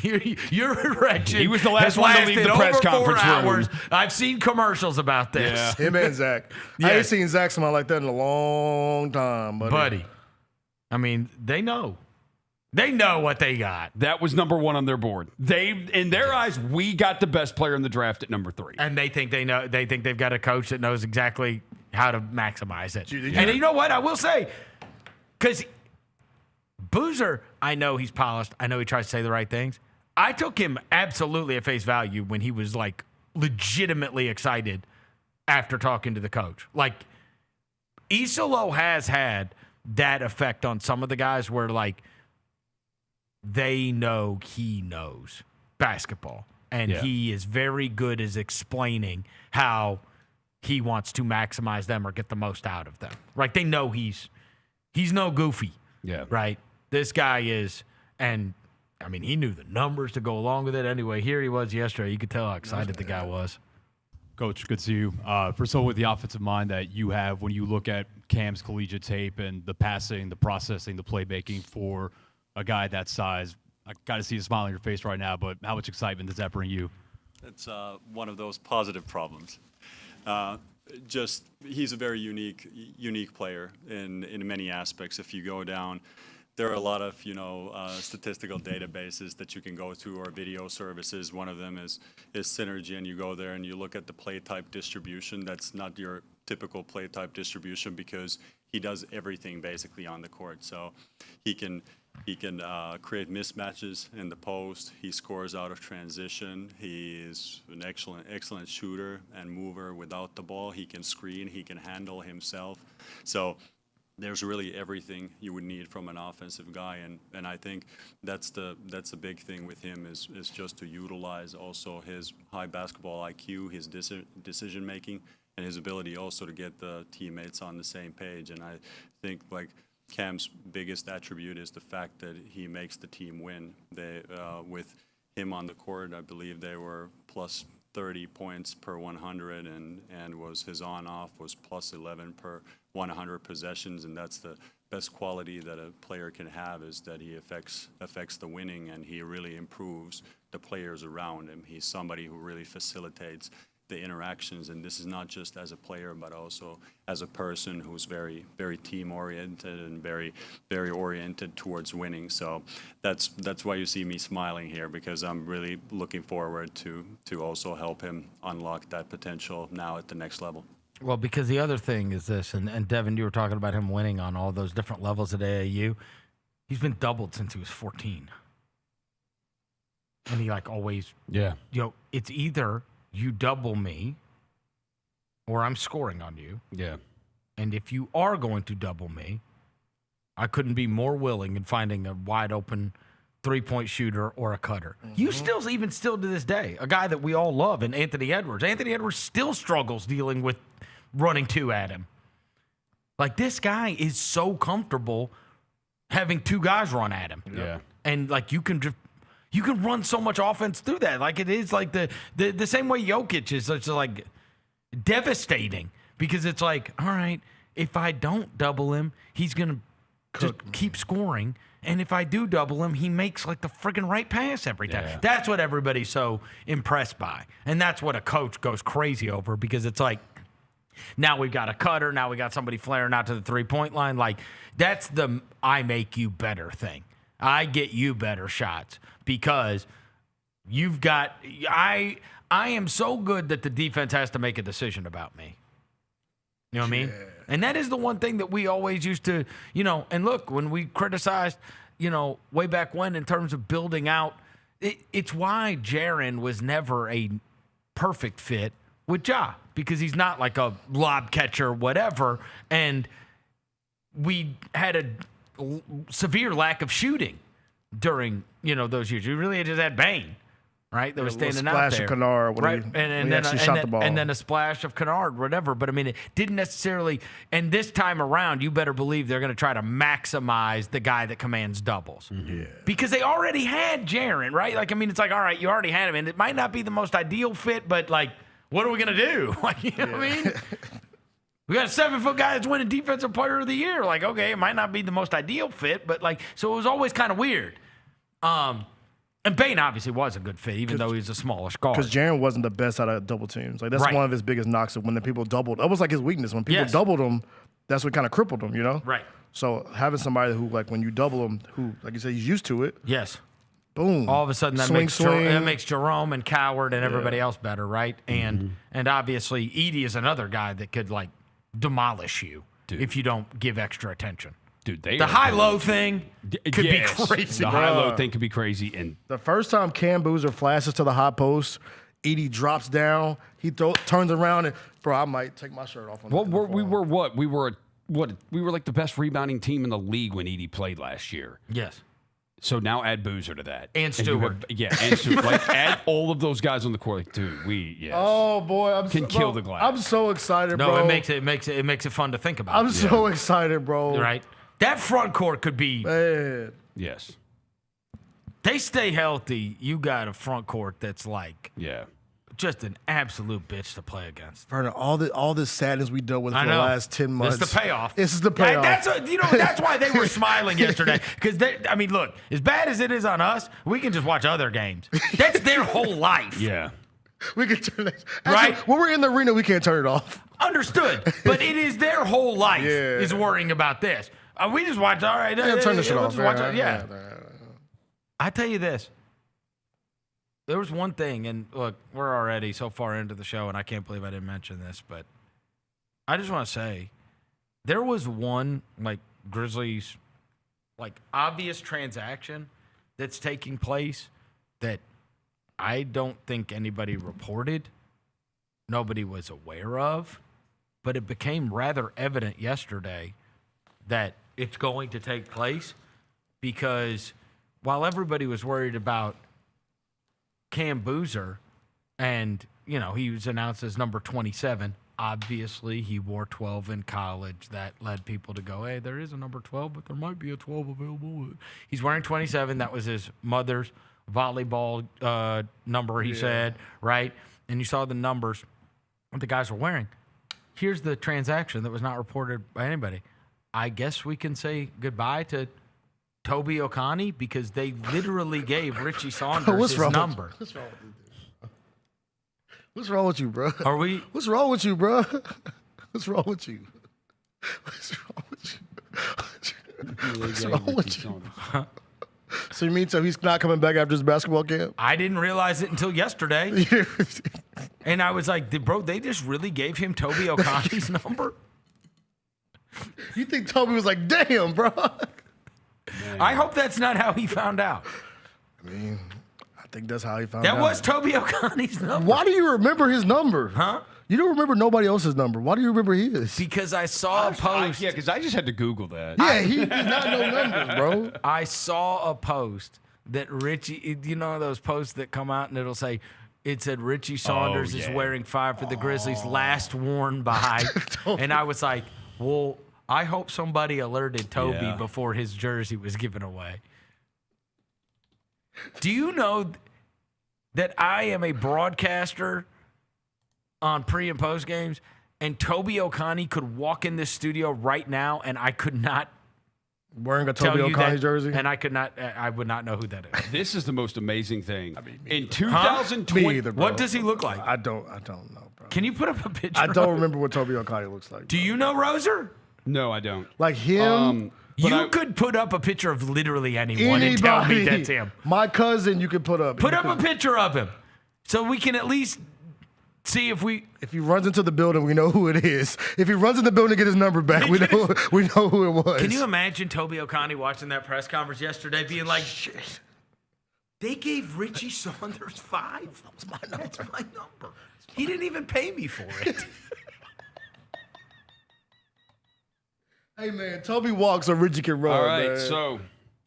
Your erection. He was the last one to leave the press conference room. Hours. I've seen commercials about this. Yeah. Him and Zach. I ain't seen Zach smile like that in a long time, buddy. I mean, they know. They know what they got. That was number one on their board. In their eyes, we got the best player in the draft at number 3. And they think they've got a coach that knows exactly how to maximize it. And you know what? I will say, because Boozer, I know he's polished. I know he tries to say the right things. I took him absolutely at face value when he was like legitimately excited after talking to the coach. Like, Isolo has had that effect on some of the guys where like they know he knows basketball. And he is very good at explaining how he wants to maximize them or get the most out of them. Right? They know he's no goofy. Yeah. Right? This guy is, and I mean, he knew the numbers to go along with it. Anyway, here he was yesterday. You could tell how excited the guy was. Coach, good to see you. For someone with the offensive mind that you have, when you look at Cam's collegiate tape and the passing, the processing, the playmaking for a guy that size, I got to see a smile on your face right now, but how much excitement does that bring you? It's one of those positive problems. He's a very unique player in many aspects. If you go down, there are a lot of statistical databases that you can go to or video services. One of them is Synergy, and you go there and you look at the play type distribution. That's not your typical play type distribution because he does everything basically on the court. So he can create mismatches in the post. He scores out of transition. He is an excellent shooter and mover without the ball. He can screen. He can handle himself. So there's really everything you would need from an offensive guy, and I think that's the big thing with him is just to utilize also his high basketball IQ, his decision making, and his ability also to get the teammates on the same page. And I think like Cam's biggest attribute is the fact that he makes the team win. With him on the court, I believe they were plus 30 points per 100, and was his on-off was plus 11 per 100 possessions, and that's the best quality that a player can have is that he affects the winning, and he really improves the players around him. He's somebody who really facilitates the interactions. And this is not just as a player, but also as a person who's very, very team-oriented and very, very oriented towards winning. So that's why you see me smiling here, because I'm really looking forward to also help him unlock that potential now at the next level. Well, because the other thing is this, and Devin, you were talking about him winning on all those different levels at AAU. He's been doubled since he was 14. And he, like, always, it's either you double me or I'm scoring on you. Yeah. And if you are going to double me, I couldn't be more willing in finding a wide open three-point shooter or a cutter. You still to this day, a guy that we all love in Anthony Edwards. Anthony Edwards still struggles dealing with running two at him. Like, this guy is so comfortable having two guys run at him. Yeah. And, like, you can run so much offense through that. Like, it is like the same way Jokic is. It's like devastating, because it's like, all right, if I don't double him, he's going to just keep scoring. And if I do double him, he makes like the freaking right pass every time. Yeah. That's what everybody's so impressed by. And that's what a coach goes crazy over, because it's like, now we've got a cutter. Now we got somebody flaring out to the three-point line. Like, that's the I make you better thing. I get you better shots because you've got – I am so good that the defense has to make a decision about me. You know what I mean? And that is the one thing that we always used to – and look, when we criticized, way back when in terms of building out, it's why Jaren was never a perfect fit with Ja, because he's not like a lob catcher or whatever. And we had a severe lack of shooting during, those years. We really just had Bane, right? That was standing out there. Splash of Kennard. Right. And then shot the ball. And then a splash of Kennard, whatever. But, I mean, it didn't necessarily – and this time around, you better believe they're going to try to maximize the guy that commands doubles. Yeah. Because they already had Jaren, right? Like, I mean, it's like, all right, you already had him. And it might not be the most ideal fit, but, like, what are we going to do? Like, you know what I mean? We got a 7-foot guy that's winning Defensive Player of the Year. Like, okay, it might not be the most ideal fit, but, like, so it was always kind of weird. And Bane obviously was a good fit, even though he was a smallish guard. Because Jaren wasn't the best out of double teams. Like, that's Right. one of his biggest knocks, when the people doubled. That was like his weakness. When people doubled him, that's what kind of crippled him, Right. So having somebody who, like, when you double him, who, like you said, he's used to it. Yes. Boom. All of a sudden, that makes Jerome and Coward and everybody else better, right? And obviously, Edey is another guy that could, like, demolish you if you don't give extra attention. Dude, the high-low thing could be crazy. The high-low thing could be crazy. And the first time Cam Boozer flashes to the high post, Edey drops down. He turns around and, bro, I might take my shirt off. we were what? We were like the best rebounding team in the league when Edey played last year. Yes. So now add Boozer to that. And Stewart. And Stewart. Like, add all of those guys on the court. Like, dude, Oh, boy. Can kill the glass. I'm so excited, bro. No, it makes it fun to think about. I'm so excited, bro. Right? That front court could be. Man. Yes. They stay healthy. You got a front court that's like. Yeah. Just an absolute bitch to play against. Vernon, all this sadness we dealt with for the last 10 months. It's the payoff. This is the payoff. That's why they were smiling yesterday. Because look, as bad as it is on us, we can just watch other games. That's their whole life. Yeah. We can turn it right. When we're in the arena, we can't turn it off. Understood. But it is their whole life is worrying about this. We just watch. All right. Turn the shit off. I tell you this. There was one thing, and look, we're already so far into the show, and I can't believe I didn't mention this, but I just want to say there was one, like, Grizzlies, like, obvious transaction that's taking place that I don't think anybody reported, nobody was aware of, but it became rather evident yesterday that it's going to take place, because while everybody was worried about Cam Boozer, and, he was announced as number 27. Obviously, he wore 12 in college. That led people to go, hey, there is a number 12, but there might be a 12 available. He's wearing 27. That was his mother's volleyball number, he said, right? And you saw the numbers that the guys were wearing. Here's the transaction that was not reported by anybody. I guess we can say goodbye to Toby Okani, because they literally gave Richie Saunders his number. What's wrong with you, bro? Are we? What's wrong with you, bro? What's wrong with you? What's wrong with you? What's wrong with you? So you mean he's not coming back after his basketball camp? I didn't realize it until yesterday. And I was like, bro, they just really gave him Toby Okani's number? You think Toby was like, damn, bro? I hope that's not how he found out. I mean, I think that's how he found out. That was Toby Okani's number. Why do you remember his number? Huh? You don't remember nobody else's number. Why do you remember his? Because I saw a post. Yeah, because I just had to Google that. Yeah, he does not know numbers, bro. I saw a post that Richie, you know those posts that come out and it'll say, it said Richie Saunders is wearing 5 for the Grizzlies, last worn by. And I was like, well, I hope somebody alerted Toby before his jersey was given away. Do you know that I am a broadcaster on pre and post games, and Toby Okani could walk in this studio right now, and I could not wearing a Toby Okani jersey, and I would not know who that is. This is the most amazing thing. In Me 2020, either, bro. What does he look like? I don't know, bro. Can you put up a picture? I don't remember what Toby Okani looks like. Do you know Roser? No, I don't. Like him? You could put up a picture of literally anyone and tell me that's him. My cousin, you could put up. Put up a picture of him, so we can at least see if he runs into the building, we know who it is. If he runs in the building to get his number back, we know who it was. Can you imagine Toby Okani watching that press conference yesterday being like, shit, they gave Richie Saunders 5? That was my number. That's my number. He didn't even pay me for it. Hey, man, Toby walks so Richie can run, All right, man. so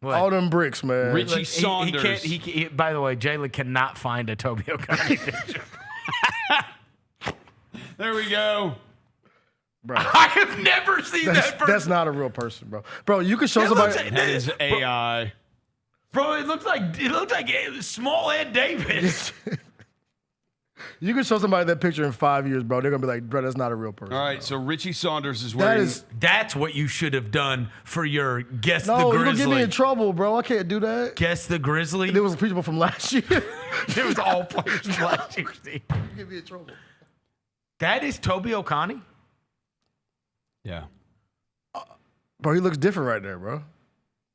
all them bricks, man. Richie Saunders. He by the way, Jaylen cannot find a Toby Okani picture. There we go. Bro. I have never seen that person. That's not a real person, bro. Bro, you can show somebody. That is AI. Bro, it looks like small Ed Davis. You can show somebody that picture in 5 years, bro. They're gonna be like, bro, that's not a real person. All right, bro. so Richie Saunders is wearing. That's what you should have done for your Guess the No, Grizzly. you're gonna get me in trouble, bro. I can't do that. Guess the Grizzly? There was people from last year. It was all players from last year. You get me in trouble. That is Toby Okani? Yeah. Bro, he looks different right there, bro.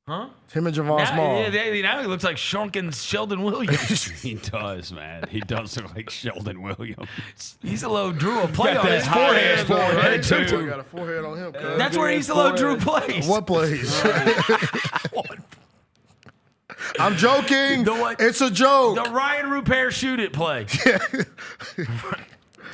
Huh? Him and Javon Small. Now he looks like shrunken Sheldon Williams. He does, man. He does look like Sheldon Williams. Isolo drew a play Got on that his high-ass forehead. forehead, too. He got a forehead on him. Cuz. That's where Isolo Drew plays. What plays? I'm joking. It's a joke. The Ryan Rupert shoot it play.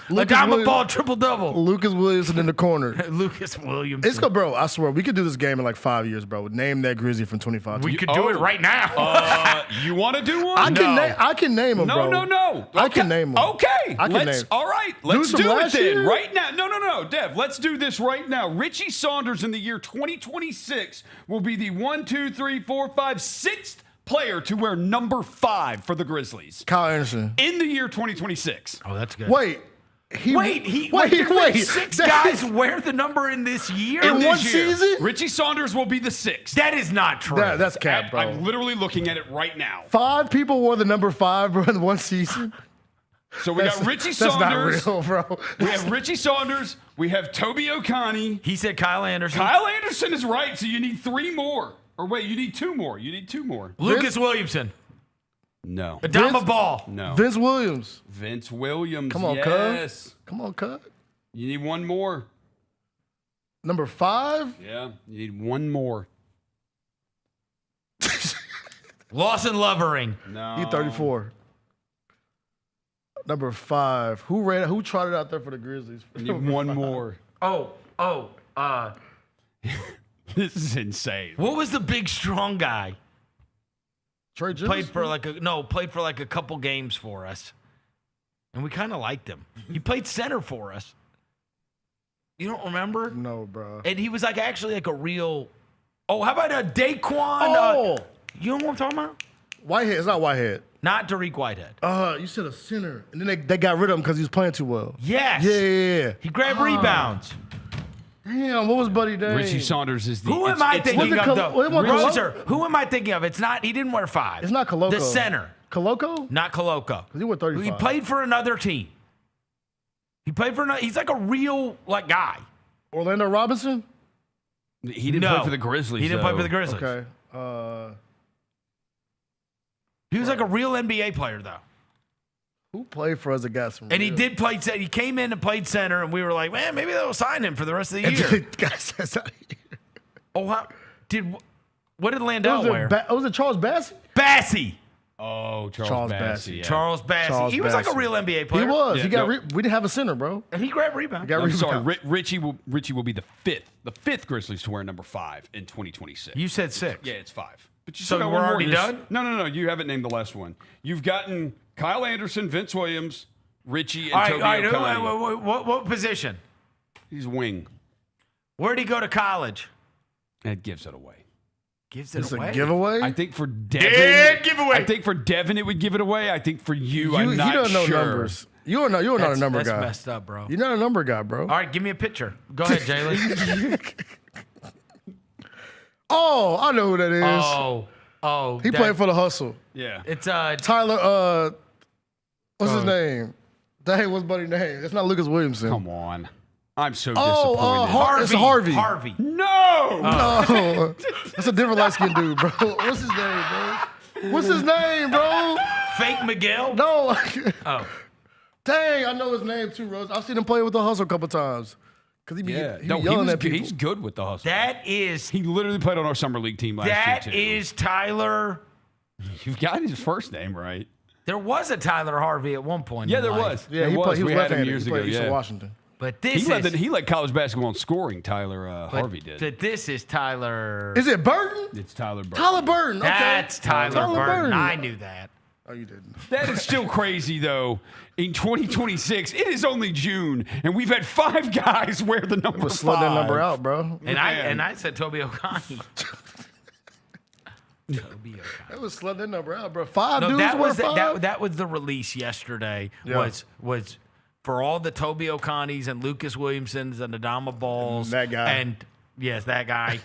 Lucas Adama Williams- ball triple-double. Lucas Williamson in the corner. Lucas Williams. It's good, bro. I swear, we could do this game in like 5 years, bro. Name that Grizzly from 25. We could do it right now. You want to do one? I can name him, bro. No. I can name him. Okay. I can name. All right. Let's from do it last then. year? Right now. No. Dev, let's do this right now. Richie Saunders in the year 2026 will be the 6th player to wear number 5 for the Grizzlies. Kyle Anderson. In the year 2026. Oh, that's good. Wait. Wait. Six guys wear the number in this year? In This one year. season? Richie Saunders will be the 6th. That is not true. That's cap, bro. I'm literally looking at it right now. 5 people wore the number 5, bro, in one season. So we got Richie That's Saunders. not real, bro. We have Richie Saunders. We have Toby Okani. He said Kyle Anderson. Kyle Anderson is right, so you need 3 more. Or wait, you need 2 more. Lucas Williamson. No. Adama Ball. No. Vince Williams. Vince Williams. Come on, yes. cuz. Come on, cuz. You need 1 more. Number 5? Yeah, you need 1 more. Lawson Lovering. No. He 34. Number 5. Who trotted out there for the Grizzlies? You need 1 more. This is insane. What was the big strong guy? Trey Jones? Played for like a couple games for us. And we kind of liked him. He played center for us. You don't remember? No, bro. And he was actually a real. Oh, how about a Daquan? Oh! You know what I'm talking about? Whitehead. It's not Whitehead. Not Tariq Whitehead. You said a center. And then they got rid of him because he was playing too well. Yes. Yeah. He grabbed rebounds. Damn, what was Buddy name? Richie Saunders is the. Who am I thinking of, though? Roser, who am I thinking of? It's not. He didn't wear 5. It's not Koloko. The center. Koloko? Not Koloko. He wore 35. He played for another team. He played for. He's like a real guy. Orlando Robinson? He didn't play for the Grizzlies. He didn't play for the Grizzlies. Okay. He was like a real NBA player, though. Who played for us against him? And he did play. He came in and played center, and we were like, man, maybe they'll sign him for the rest of the year. What did Landell wear? Was it Charles Bassey? Bassey. Oh, Charles Bassey. Yeah. Charles Bassey. He was like a real NBA player. He was. Yeah, we didn't have a center, bro. And he grabbed rebound. I'm sorry. Richie will be the fifth Grizzlies to wear number 5 in 2026. You said 6. Yeah, it's 5. But you so still got we're one more. already done? No. You haven't named the last one. You've gotten Kyle Anderson, Vince Williams, Richie, and All Toby right, O'Connor. what position? He's wing. Where'd he go to college? That gives it away. Gives it away? A giveaway? I think for Devin. Giveaway. I think for Devin it would give it away. I think for you, I'm not you don't know sure. numbers. You're not a number guy. That's messed up, bro. You're not a number guy, bro. All right, give me a picture. Go ahead, Jaylen. Oh, I know who that is. Oh. He played for the Hustle. Yeah. It's Tyler. What's his name? Dang, what's buddy's name? It's not Lucas Williamson. Come on. I'm so disappointed. It's Harvey. Harvey. No. No. That's a different light-skinned dude, bro. What's his name, bro? What's his name, bro? Fake Miguel? No. Oh. Dang, I know his name too, Rose. I've seen him play with the Hustle a couple times. Because he be yelling at people. He's good with the Hustle. He literally played on our summer league team last year, too. That is Tyler. You've got his first name right. There was a Tyler Harvey at one point. Yeah, in there life. was. Yeah, he was. He was We had him left-handed. years He ago. played East Yeah. Washington. But this he led college basketball in scoring. Tyler Harvey did. But this is Tyler. Is it Burton? It's Tyler Burton. Tyler Burton. Okay. That's Tyler Burton. I knew that. Oh, you didn't. That is still crazy, though. In 2026, it is only June, and we've had 5 guys wear the number 5. Slow that number out, bro. And I said Toby O'Connor. It was slutting that number out, bro. 5 No, dudes that wear was 5? that was the release yesterday. Yeah. Was for all the Toby O'Connies and Lucas Williamsons and Adama Balls. That guy. And yes, that guy.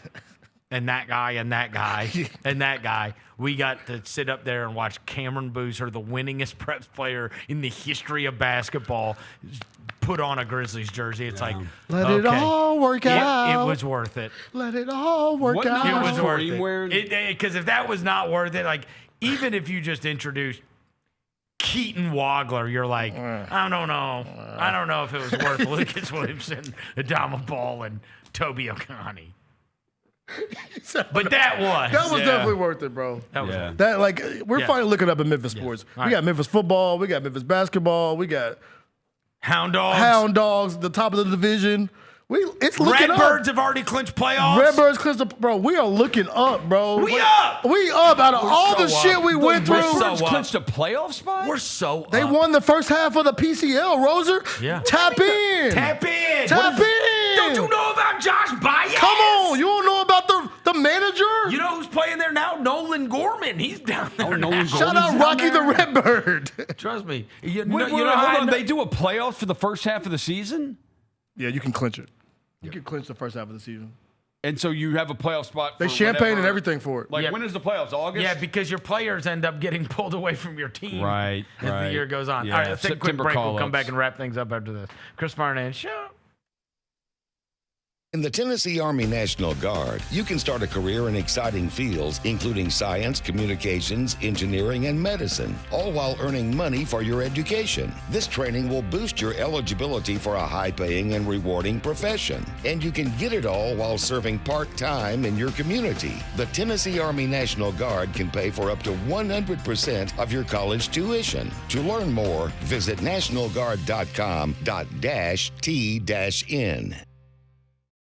And that guy, and that guy, and that guy. We got to sit up there and watch Cameron Boozer, the winningest preps player in the history of basketball, put on a Grizzlies jersey. It's like, Let it all work out. It was worth it. Let it all work out. It was worth it. Because if that was not worth it, like, even if you just introduced Keaton Wagler, you're like, I don't know. I don't know if it was worth Lucas Williamson, Adama Ball, and Toby O'Connor. But that was. That was definitely worth it, bro. That was worth it. That, like, we're finally looking up in Memphis sports. We got Memphis football. We got Memphis basketball. We got Hound Dogs, the top of the division. It's looking up. Redbirds have already clinched playoffs. Redbirds clinched, bro. We are looking up, bro. We up. We up out of all the shit we went through. Redbirds clinched a playoff spot? We're so They won the first half of the PCL, Roser. Yeah. Tap in. Tap in. Don't you know about Josh Baez? Come on. You don't know about the manager? You know who's playing there now? Nolan Gorman. He's down there. Now. Shout out Rocky the Redbird. Trust me. Hold on. They do a playoff for the first half of the season? Yeah, you can clinch it. You can clinch the first half of the season. And so you have a playoff spot for They champagne whatever. and everything for it. Like, when is the playoffs? August? Yeah, because your players end up getting pulled away from your team Right, as the year goes on. Yeah. All right, let's take a quick September break. We'll call-ups. come back and wrap things up after this. Chris Vernon Show. In the Tennessee Army National Guard, you can start a career in exciting fields, including science, communications, engineering, and medicine, all while earning money for your education. This training will boost your eligibility for a high-paying and rewarding profession. And you can get it all while serving part-time in your community. The Tennessee Army National Guard can pay for up to 100% of your college tuition. To learn more, visit nationalguard.com/T-N.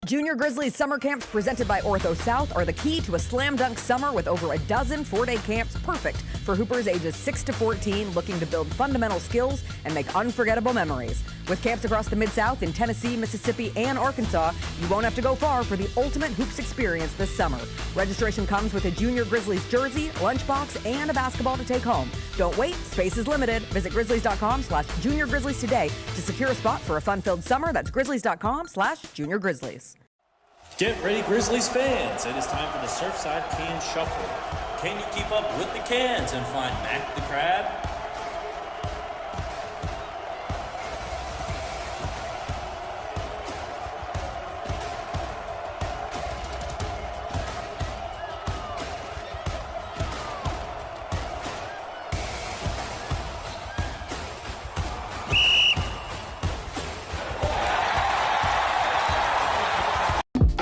Junior Grizzlies summer camps presented by Ortho South are the key to a slam dunk summer with over a dozen 4-day camps perfect for hoopers ages 6 to 14 looking to build fundamental skills and make unforgettable memories. With camps across the Mid-South in Tennessee, Mississippi, and Arkansas, you won't have to go far for the ultimate hoops experience this summer. Registration comes with a Junior Grizzlies jersey, lunchbox, and a basketball to take home. Don't wait, space is limited. Visit grizzlies.com/Junior Grizzlies today to secure a spot for a fun-filled summer. That's grizzlies.com/Junior Grizzlies. Get ready, Grizzlies fans. It is time for the Surfside Can Shuffle. Can you keep up with the cans and find Mac the Crab?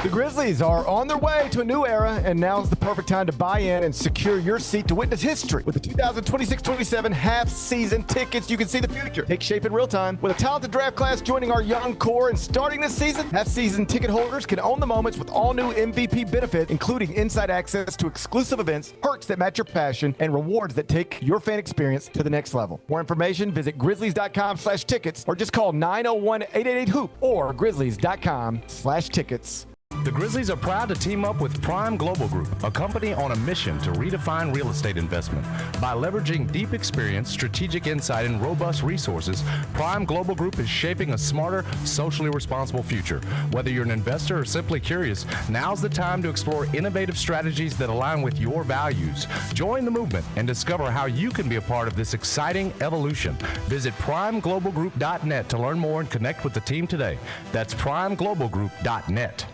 The Grizzlies are on their way to a new era, and now's the perfect time to buy in and secure your seat to witness history. With the 2026-27 half-season tickets, you can see the future. Take shape in real time. With a talented draft class joining our young core and starting this season, half-season ticket holders can own the moments with all new MVP benefits, including inside access to exclusive events, perks that match your passion, and rewards that take your fan experience to the next level. More information, visit grizzlies.com/tickets or just call 901-888-HOOP or grizzlies.com/tickets. The Grizzlies are proud to team up with Prime Global Group, a company on a mission to redefine real estate investment. By leveraging deep experience, strategic insight, and robust resources, Prime Global Group is shaping a smarter, socially responsible future. Whether you're an investor or simply curious, now's the time to explore innovative strategies that align with your values. Join the movement and discover how you can be a part of this exciting evolution. Visit primeglobalgroup.net to learn more and connect with the team today. That's primeglobalgroup.net.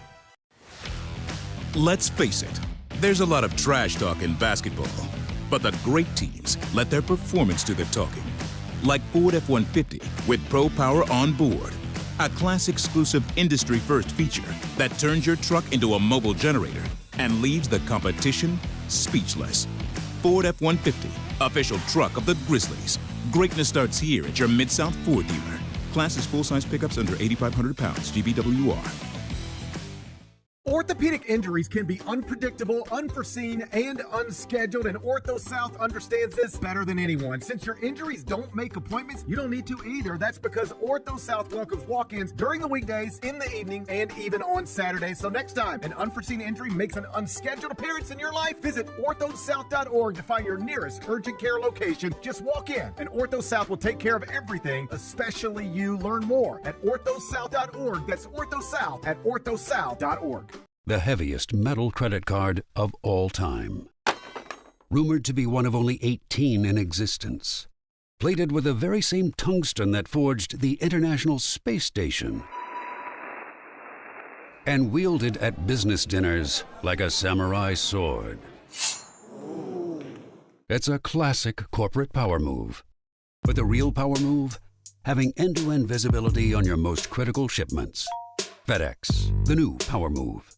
Let's face it, there's a lot of trash talk in basketball, but the great teams let their performance do the talking. Like Ford F-150 with Pro Power on board, a class-exclusive industry-first feature that turns your truck into a mobile generator and leaves the competition speechless. Ford F-150, official truck of the Grizzlies. Greatness starts here at your Mid-South Ford dealer. Class is full-size pickups under 8,500 pounds, GVWR. Orthopedic injuries can be unpredictable, unforeseen, and unscheduled, and Ortho South understands this better than anyone. Since your injuries don't make appointments, you don't need to either. That's because Ortho South welcomes walk-ins during the weekdays, in the evenings, and even on Saturdays. So next time an unforeseen injury makes an unscheduled appearance in your life, visit orthosouth.org to find your nearest urgent care location. Just walk in, and Ortho South will take care of everything, especially you. Learn more at orthosouth.org. That's orthosouth at orthosouth.org. The heaviest metal credit card of all time. Rumored to be one of only 18 in existence. Plated with the very same tungsten that forged the International Space Station. And wielded at business dinners like a samurai sword. It's a classic corporate power move. But the real power move? Having end-to-end visibility on your most critical shipments. FedEx, the new power move.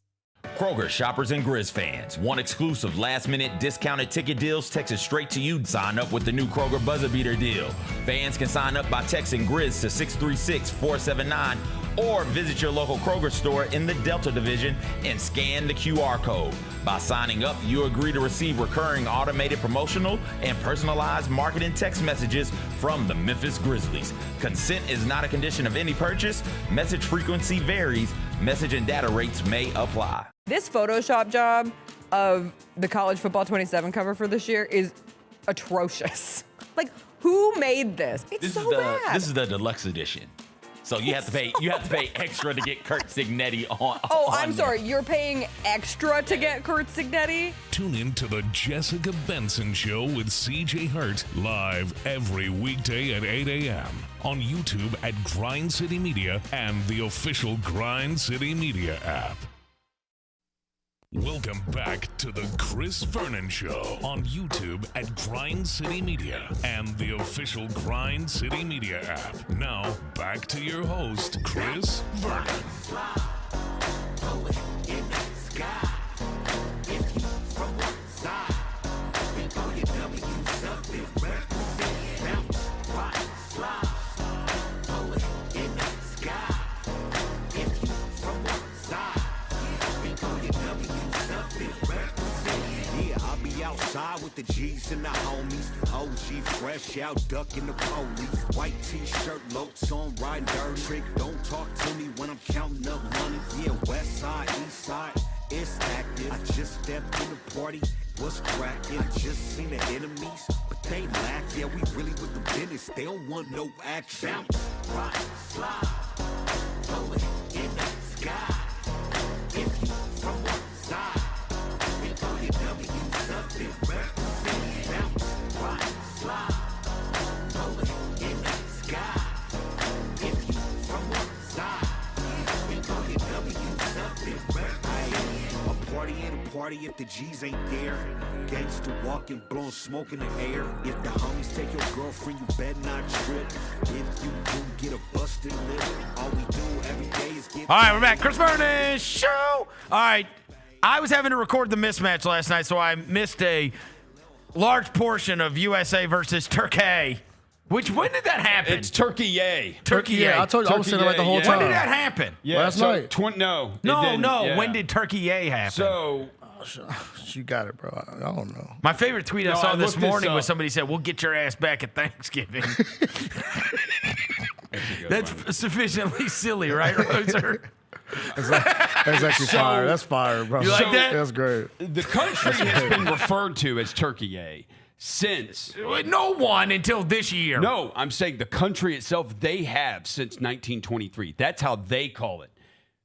Kroger shoppers and Grizz fans. Want exclusive last-minute discounted ticket deals texted straight to you? Sign up with the new Kroger Buzzer Beater deal. Fans can sign up by texting Grizz to 636-479 or visit your local Kroger store in the Delta Division and scan the QR code. By signing up, you agree to receive recurring automated promotional and personalized marketing text messages from the Memphis Grizzlies. Consent is not a condition of any purchase. Message frequency varies. Message and data rates may apply. This Photoshop job of the College Football 27 cover for this year is atrocious. Like, who made this? It's so bad. This is the deluxe edition. So you have to pay extra to get Kurt Signetti on. Oh, I'm sorry. You're paying extra to get Kurt Signetti? Tune in to the Jessica Benson Show with CJ Hurt live every weekday at 8 a.m. on YouTube at Grind City Media and the official Grind City Media app. Welcome back to the Chris Vernon Show on YouTube at Grind City Media and the official Grind City Media app. Now, back to your host, Chris Vernon. Outside with the G's and the homies, OG fresh out ducking the police. White t-shirt, locs on, riding dirt. Trick, don't talk to me when I'm counting up money. Yeah, west side, east side, it's active. I just stepped in the party, what's cracking? I just seen the enemies, but they lack. Yeah, we really with the business, they don't want no action. Bounce, rock, slide, throw it in the sky. If you from one side, we throw your W's up and represent. Bounce, rock, slide, throw it in the sky. If you from one side, we throw your W's up and represent. A party ain't a party if the G's ain't there. Gangsta walking, blowing smoke in the air. If the homies take your girlfriend, you better not trip. If you do get a busted lip, all we do every day is get. All right, we're back. Chris Vernon Show. All right. I was having to record the mismatch last night, so I missed a large portion of USA versus Turkiye. When did that happen? It's Turkiye. Turkiye. I told you, I was saying it like the whole time. When did that happen? Yeah, last night. No. No. When did Turkiye happen? So you got it, bro. I don't know. my favorite tweet I saw this looked this morning was up. somebody said, "We'll get your ass back at Thanksgiving." That's sufficiently silly, right, Roser? That's actually fire. That's fire, bro. You like that? That's great. the country has been referred to as Turkiye since. No one until this year. No, I'm saying the country itself, they have since 1923. That's how they call it.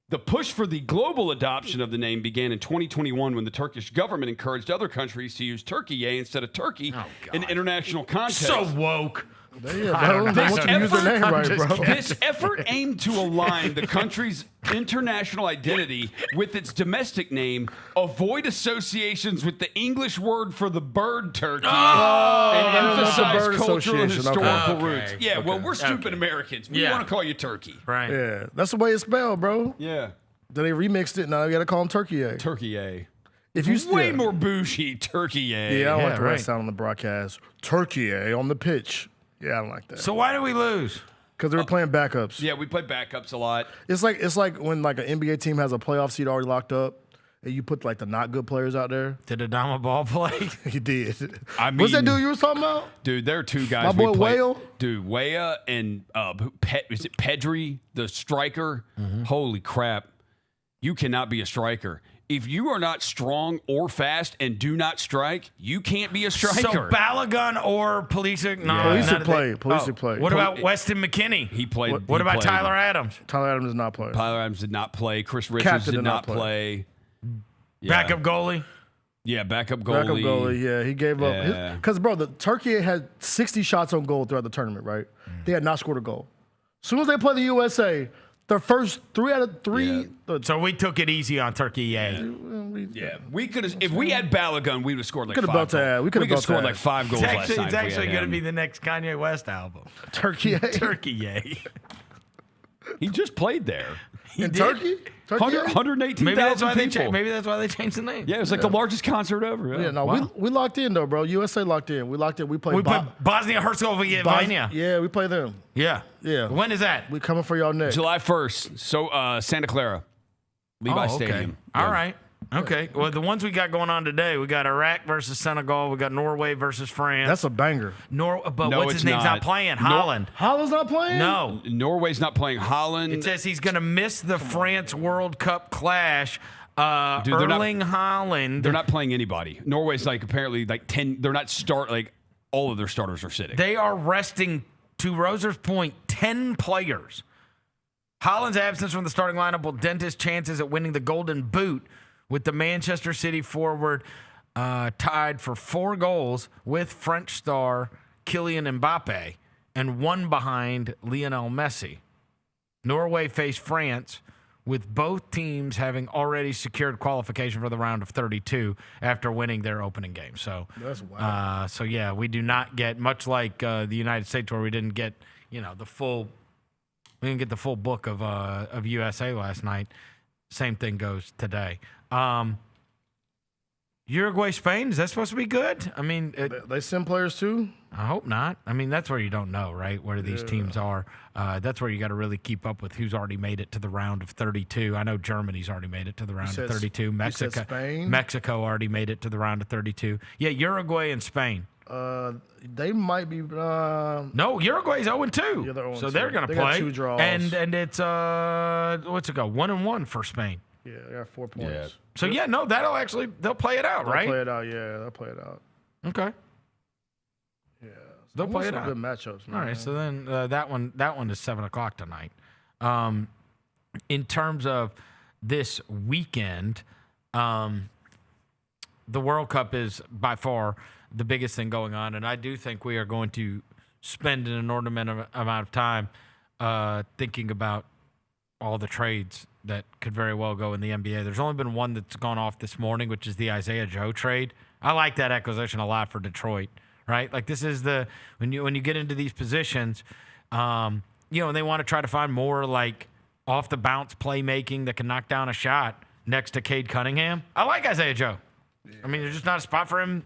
The push for the global adoption of the name began in 2021 when the Turkish government encouraged other countries to use Turkiye instead of Turkey in international context. So woke. Yeah, bro. They want you to use their name right, bro. This effort aimed to align the country's international identity with its domestic name, avoid associations with the English word for the bird turkey, and emphasize bird cultural and association. historical Okay. roots. Yeah, well, we're stupid Americans. We want to call you Turkey. Right. Yeah, that's the way it's spelled, bro. Yeah. Then they remixed it. Now you got to call them Turkiye. Turkiye. If you Way more bougie, Turkiye. Yeah, I don't like the way it sound on the broadcast. Turkiye on the pitch. Yeah, I don't like that. So why did we lose? Because they were playing backups. Yeah, we play backups a lot. It's like when like an NBA team has a playoff seat already locked up, and you put like the not good players out there. Did Adama Ball play? He did. I mean, What's that dude you was talking about? Dude, there are two guys. My boy we played. Whale? Dude, Wea and is it Pedri, the striker? Holy crap. You cannot be a striker. If you are not strong or fast and do not strike, you can't be a striker. So Balogun or Pulisic? No, Pulisic played. Pulisic played. What about Weston McKinney? He played. What about Tyler Adams? Tyler Adams did not play. Tyler Adams did not play. Chris Richards did not play. Yeah. Backup goalie? Yeah, backup goalie. Backup goalie, yeah. He gave up. Yeah. Because, bro, the Turkey had 60 shots on goal throughout the tournament, right? They had not scored a goal. As soon as they play the USA, their first 3 out of 3. So we took it easy on Turkey, Yeah, we could have. If we had Balogun, we would have scored like 5 goals. We could have scored like 5 goals last night. It's actually going to be the next Kanye West album. Turkey. Turkey. He just played there. In Turkey? 118,000 people. Maybe that's why they changed the name. Yeah, it was like the largest concert ever. Yeah, no, we locked in though, bro. USA locked in. We locked in. We played. We played Bosnia-Herzegovina. Yeah, we play them. Yeah. When is that? We coming for y'all next. July 1st. So Santa Clara, Levi Stadium. All right. Okay. Well, the ones we got going on today, we got Iraq versus Senegal. We got Norway versus France. That's a banger. But No, what's his it's name's not playing? Holland. Holland's not playing? No. Norway's not playing. Holland. It says he's going to miss the France World Cup clash. Dude, Erling Haaland. They're not playing anybody. Norway's like apparently like 10. They're not all of their starters are sitting. They are resting, to Roser's point, 10 players. Haaland's absence from the starting lineup will dent his chances at winning the Golden Boot, with the Manchester City forward tied for 4 goals with French star Kylian Mbappe and 1 behind Lionel Messi. Norway faced France, with both teams having already secured qualification for the round of 32 after winning their opening game. So that's wild. So yeah, we do not get, much like the United States where we didn't get, the full book of USA last night. Same thing goes today. Uruguay, Spain, is that supposed to be good? I mean, they send players too? I hope not. I mean, that's where you don't know, right, where these teams are. That's where you got to really keep up with who's already made it to the round of 32. I know Germany's already made it to the round of 32. Mexico already made it to the round of 32. Yeah, Uruguay and Spain. They might be. No, Uruguay's 0-2. Yeah, they're so they're going to They play. got 2 draws. And it's what's it go? 1-1 for Spain. Yeah, they got 4 points. Yeah. So yeah, no, they'll play it out, right? They'll play it out. Yeah, they'll play it out. Okay. Yeah, They'll play it some out. Good matchups, man. All right, so then that one is 7:00 tonight. In terms of this weekend, the World Cup is by far the biggest thing going on, and I do think we are going to spend an inordinate amount of time thinking about all the trades that could very well go in the NBA. There's only been one that's gone off this morning, which is the Isaiah Joe trade. I like that acquisition a lot for Detroit, right? Like this is when you get into these positions, and they want to try to find more like off the bounce playmaking that can knock down a shot. next to Cade Cunningham. I like Isaiah Joe. I mean, there's just not a spot for him.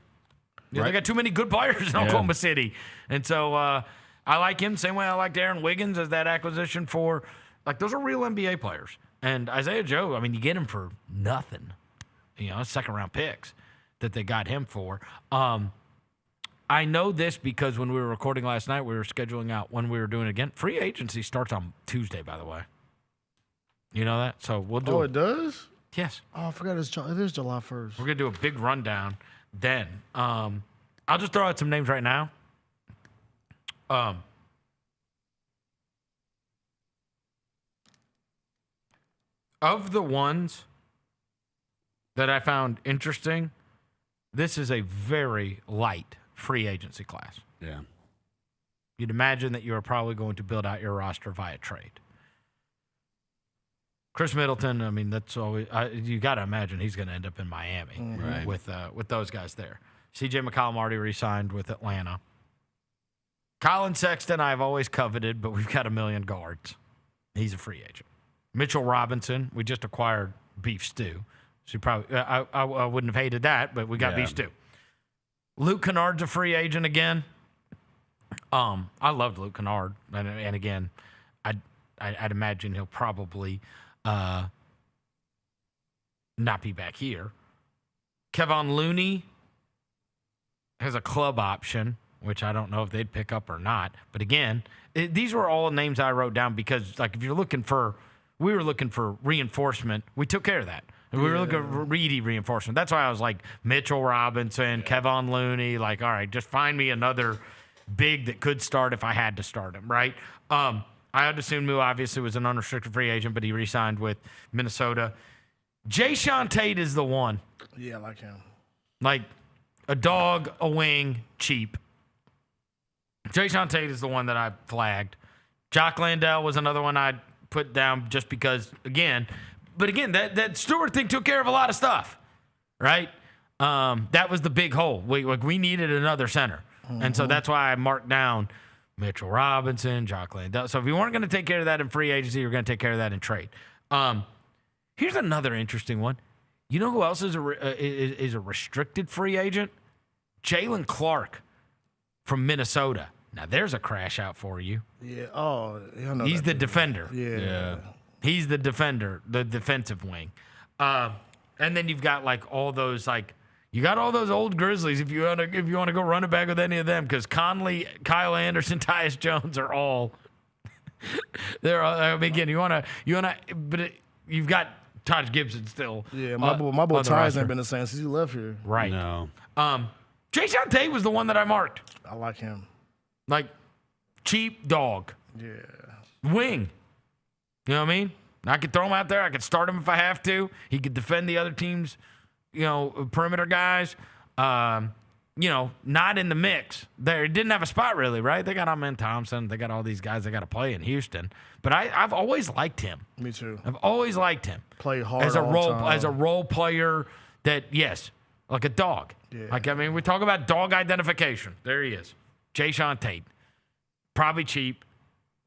You know, They got too many good players in Oklahoma City. And so I like him the same way I liked Aaron Wiggins as that acquisition for, like, those are real NBA players. And Isaiah Joe, I mean, you get him for nothing. You know, second-round picks that they got him for. I know this because when we were recording last night, we were scheduling out when we were doing it again. Free agency starts on Tuesday, by the way. You know that? So we'll do it does? Yes. Oh, I forgot it is July 1st. We're going to do a big rundown then. I'll just throw out some names right now. Of the ones that I found interesting, this is a very light free agency class. Yeah. You'd imagine that you are probably going to build out your roster via trade. Chris Middleton, I mean, that's always you got to imagine he's going to end up in Miami with those guys there. CJ McCollum already re-signed with Atlanta. Colin Sexton, I've always coveted, but we've got $1 million guards. He's a free agent. Mitchell Robinson, we just acquired Beef Stew. So you probably I wouldn't have hated that, but we got Beef Stew. Luke Kennard's a free agent again. I loved Luke Kennard, and again, I'd imagine he'll probably not be back here. Kevon Looney has a club option, which I don't know if they'd pick up or not. But again, these were all names I wrote down because, like, if you're looking for, we were looking for reinforcement. We took care of that. We were looking for Reedy reinforcement. That's why I was like Mitchell Robinson, Kevon Looney. Like, all right, just find me another big that could start if I had to start him, right? I had assumed Mu obviously was an unrestricted free agent, but he re-signed with Minnesota. Jayshawn Tate is the one. Yeah, I like him. Like a dog, a wing, cheap. Jayshawn Tate is the one that I flagged. Jock Landale was another one I put down just because, again, that Stewart thing took care of a lot of stuff, right? That was the big hole. We needed another center. And so that's why I marked down Mitchell Robinson, Jock Landale. So if you weren't going to take care of that in free agency, you're going to take care of that in trade. Here's another interesting one. You know who else is a restricted free agent? Jalen Clark from Minnesota. Now, there's a crash out for you. Yeah. Oh, he's the defender. Yeah. He's the defender, the defensive wing. And then you've got like all those like you got all those old Grizzlies if you want to go run it back with any of them because Conley, Kyle Anderson, Tyus Jones are all they're all, I mean, again, you want to but you've got Taj Gibson still. Yeah, my boy Tyus ain't been the same since he left here. Right. No. Jayshawn Tate was the one that I marked. I like him. Like cheap dog. Yeah. Wing. You know what I mean? I could throw him out there. I could start him if I have to. He could defend the other team's, perimeter guys. Not in the mix. They didn't have a spot really, right? They got Amen Thompson. They got all these guys they got to play in Houston. But I've always liked him. Me too. I've always liked him. Play hard as a all role player that like a dog. Yeah. Like we talk about dog identification. There he is. Jayshawn Tate. Probably cheap,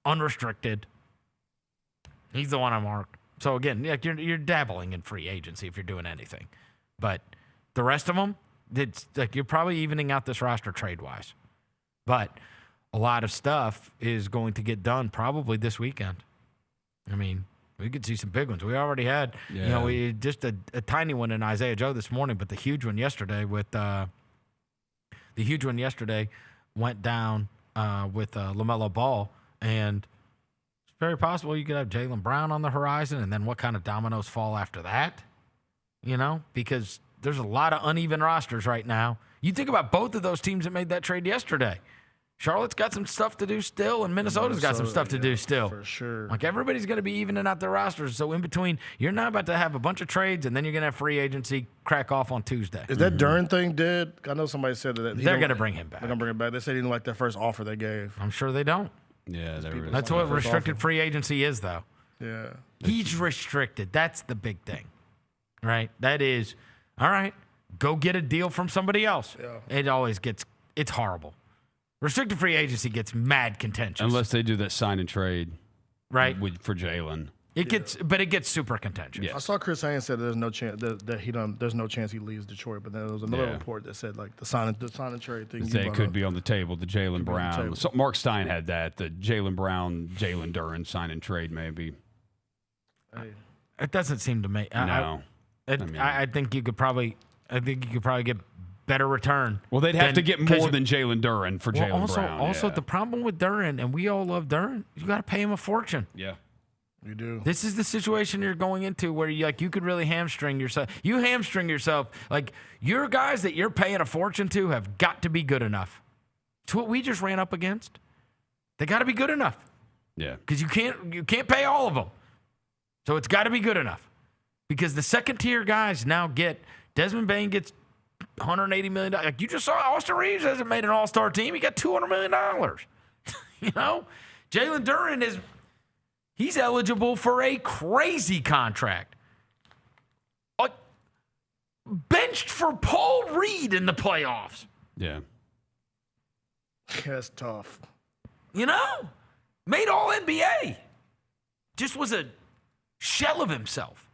unrestricted. He's the one I marked. So again, you're dabbling in free agency if you're doing anything, but the rest of them, it's like you're probably evening out this roster trade wise. But a lot of stuff is going to get done probably this weekend. I mean, we could see some big ones. We already had, we just a tiny one in Isaiah Joe this morning, but the huge one yesterday went down with LaMelo Ball, and it's very possible you could have Jaylen Brown on the horizon, and then what kind of dominoes fall after that? Because there's a lot of uneven rosters right now. You think about both of those teams that made that trade yesterday. Charlotte's got some stuff to do still, and Minnesota's got some stuff to do still. For sure. Like, everybody's going to be evening out their rosters. So, in between, you're not about to have a bunch of trades, and then you're going to have free agency crack off on Tuesday. Is that Duren thing dead? I know somebody said that. They're going to bring him back. They're going to bring him back. They said he didn't like that first offer they gave. I'm sure they don't. Yeah, that's what restricted free agency is, though. Yeah. He's restricted. That's the big thing, right? That is, all right, go get a deal from somebody else. Yeah. It always it's horrible. Restricted free agency gets mad contentious. Unless they do that sign and trade. Right. For Jalen. It gets super contentious. I saw Chris Haynes said there's no chance there's no chance he leaves Detroit, but then there was another report that said like the sign and trade thing. They could be on the table. The Jaylen Brown. So Mark Stein had that. The Jaylen Brown, Jalen Duren sign and trade maybe. It doesn't seem to make. No. I think you could probably get better return. Well, they'd have to get more than Jalen Duren for Jaylen Brown. Also, the problem with Duren, and we all love Duren, you got to pay him a fortune. Yeah. You do. This is the situation you're going into where you could really hamstring yourself. You hamstring yourself. Like, your guys that you're paying a fortune to have got to be good enough. It's what we just ran up against. They got to be good enough. Yeah. Because you can't pay all of them. So it's got to be good enough. Because the second tier guys now get Desmond Bane gets $180 million. Like you just saw, Austin Reeves hasn't made an all-star team. He got $200 million. Jalen Duren he's eligible for a crazy contract. Benched for Paul Reed in the playoffs. Yeah. That's tough. Made all NBA. Just was a shell of himself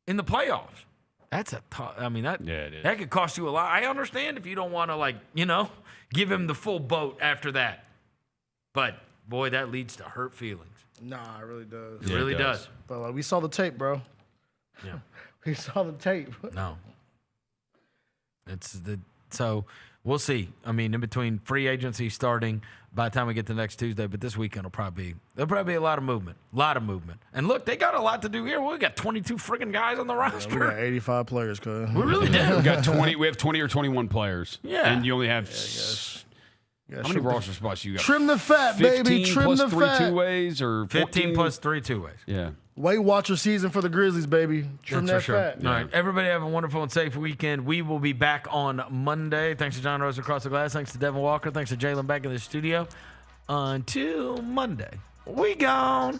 in the playoffs. That's a tough. That could cost you a lot. I understand if you don't want to give him the full boat after that. But boy, that leads to hurt feelings. Nah, it really does. It really does. But we saw the tape, bro. Yeah. We saw the tape. No. So we'll see. In between free agency starting by the time we get to next Tuesday, but this weekend there'll probably be a lot of movement. And look, they got a lot to do here. We got 22 friggin' guys on the roster. We got 85 players, cuz. We really do. We got 20. We have 20 or 21 players. Yeah. And you only have. How many roster spots you got? Trim the fat, baby. Trim the 3 fat. two-ways or 15 plus 3 two-ways. Yeah. Weight Watcher season for the Grizzlies, baby. Trim that fat. All right. Everybody have a wonderful and safe weekend. We will be back on Monday. Thanks to John Rose across the glass. Thanks to Devin Walker. Thanks to Jalen back in the studio. Until Monday. We gone.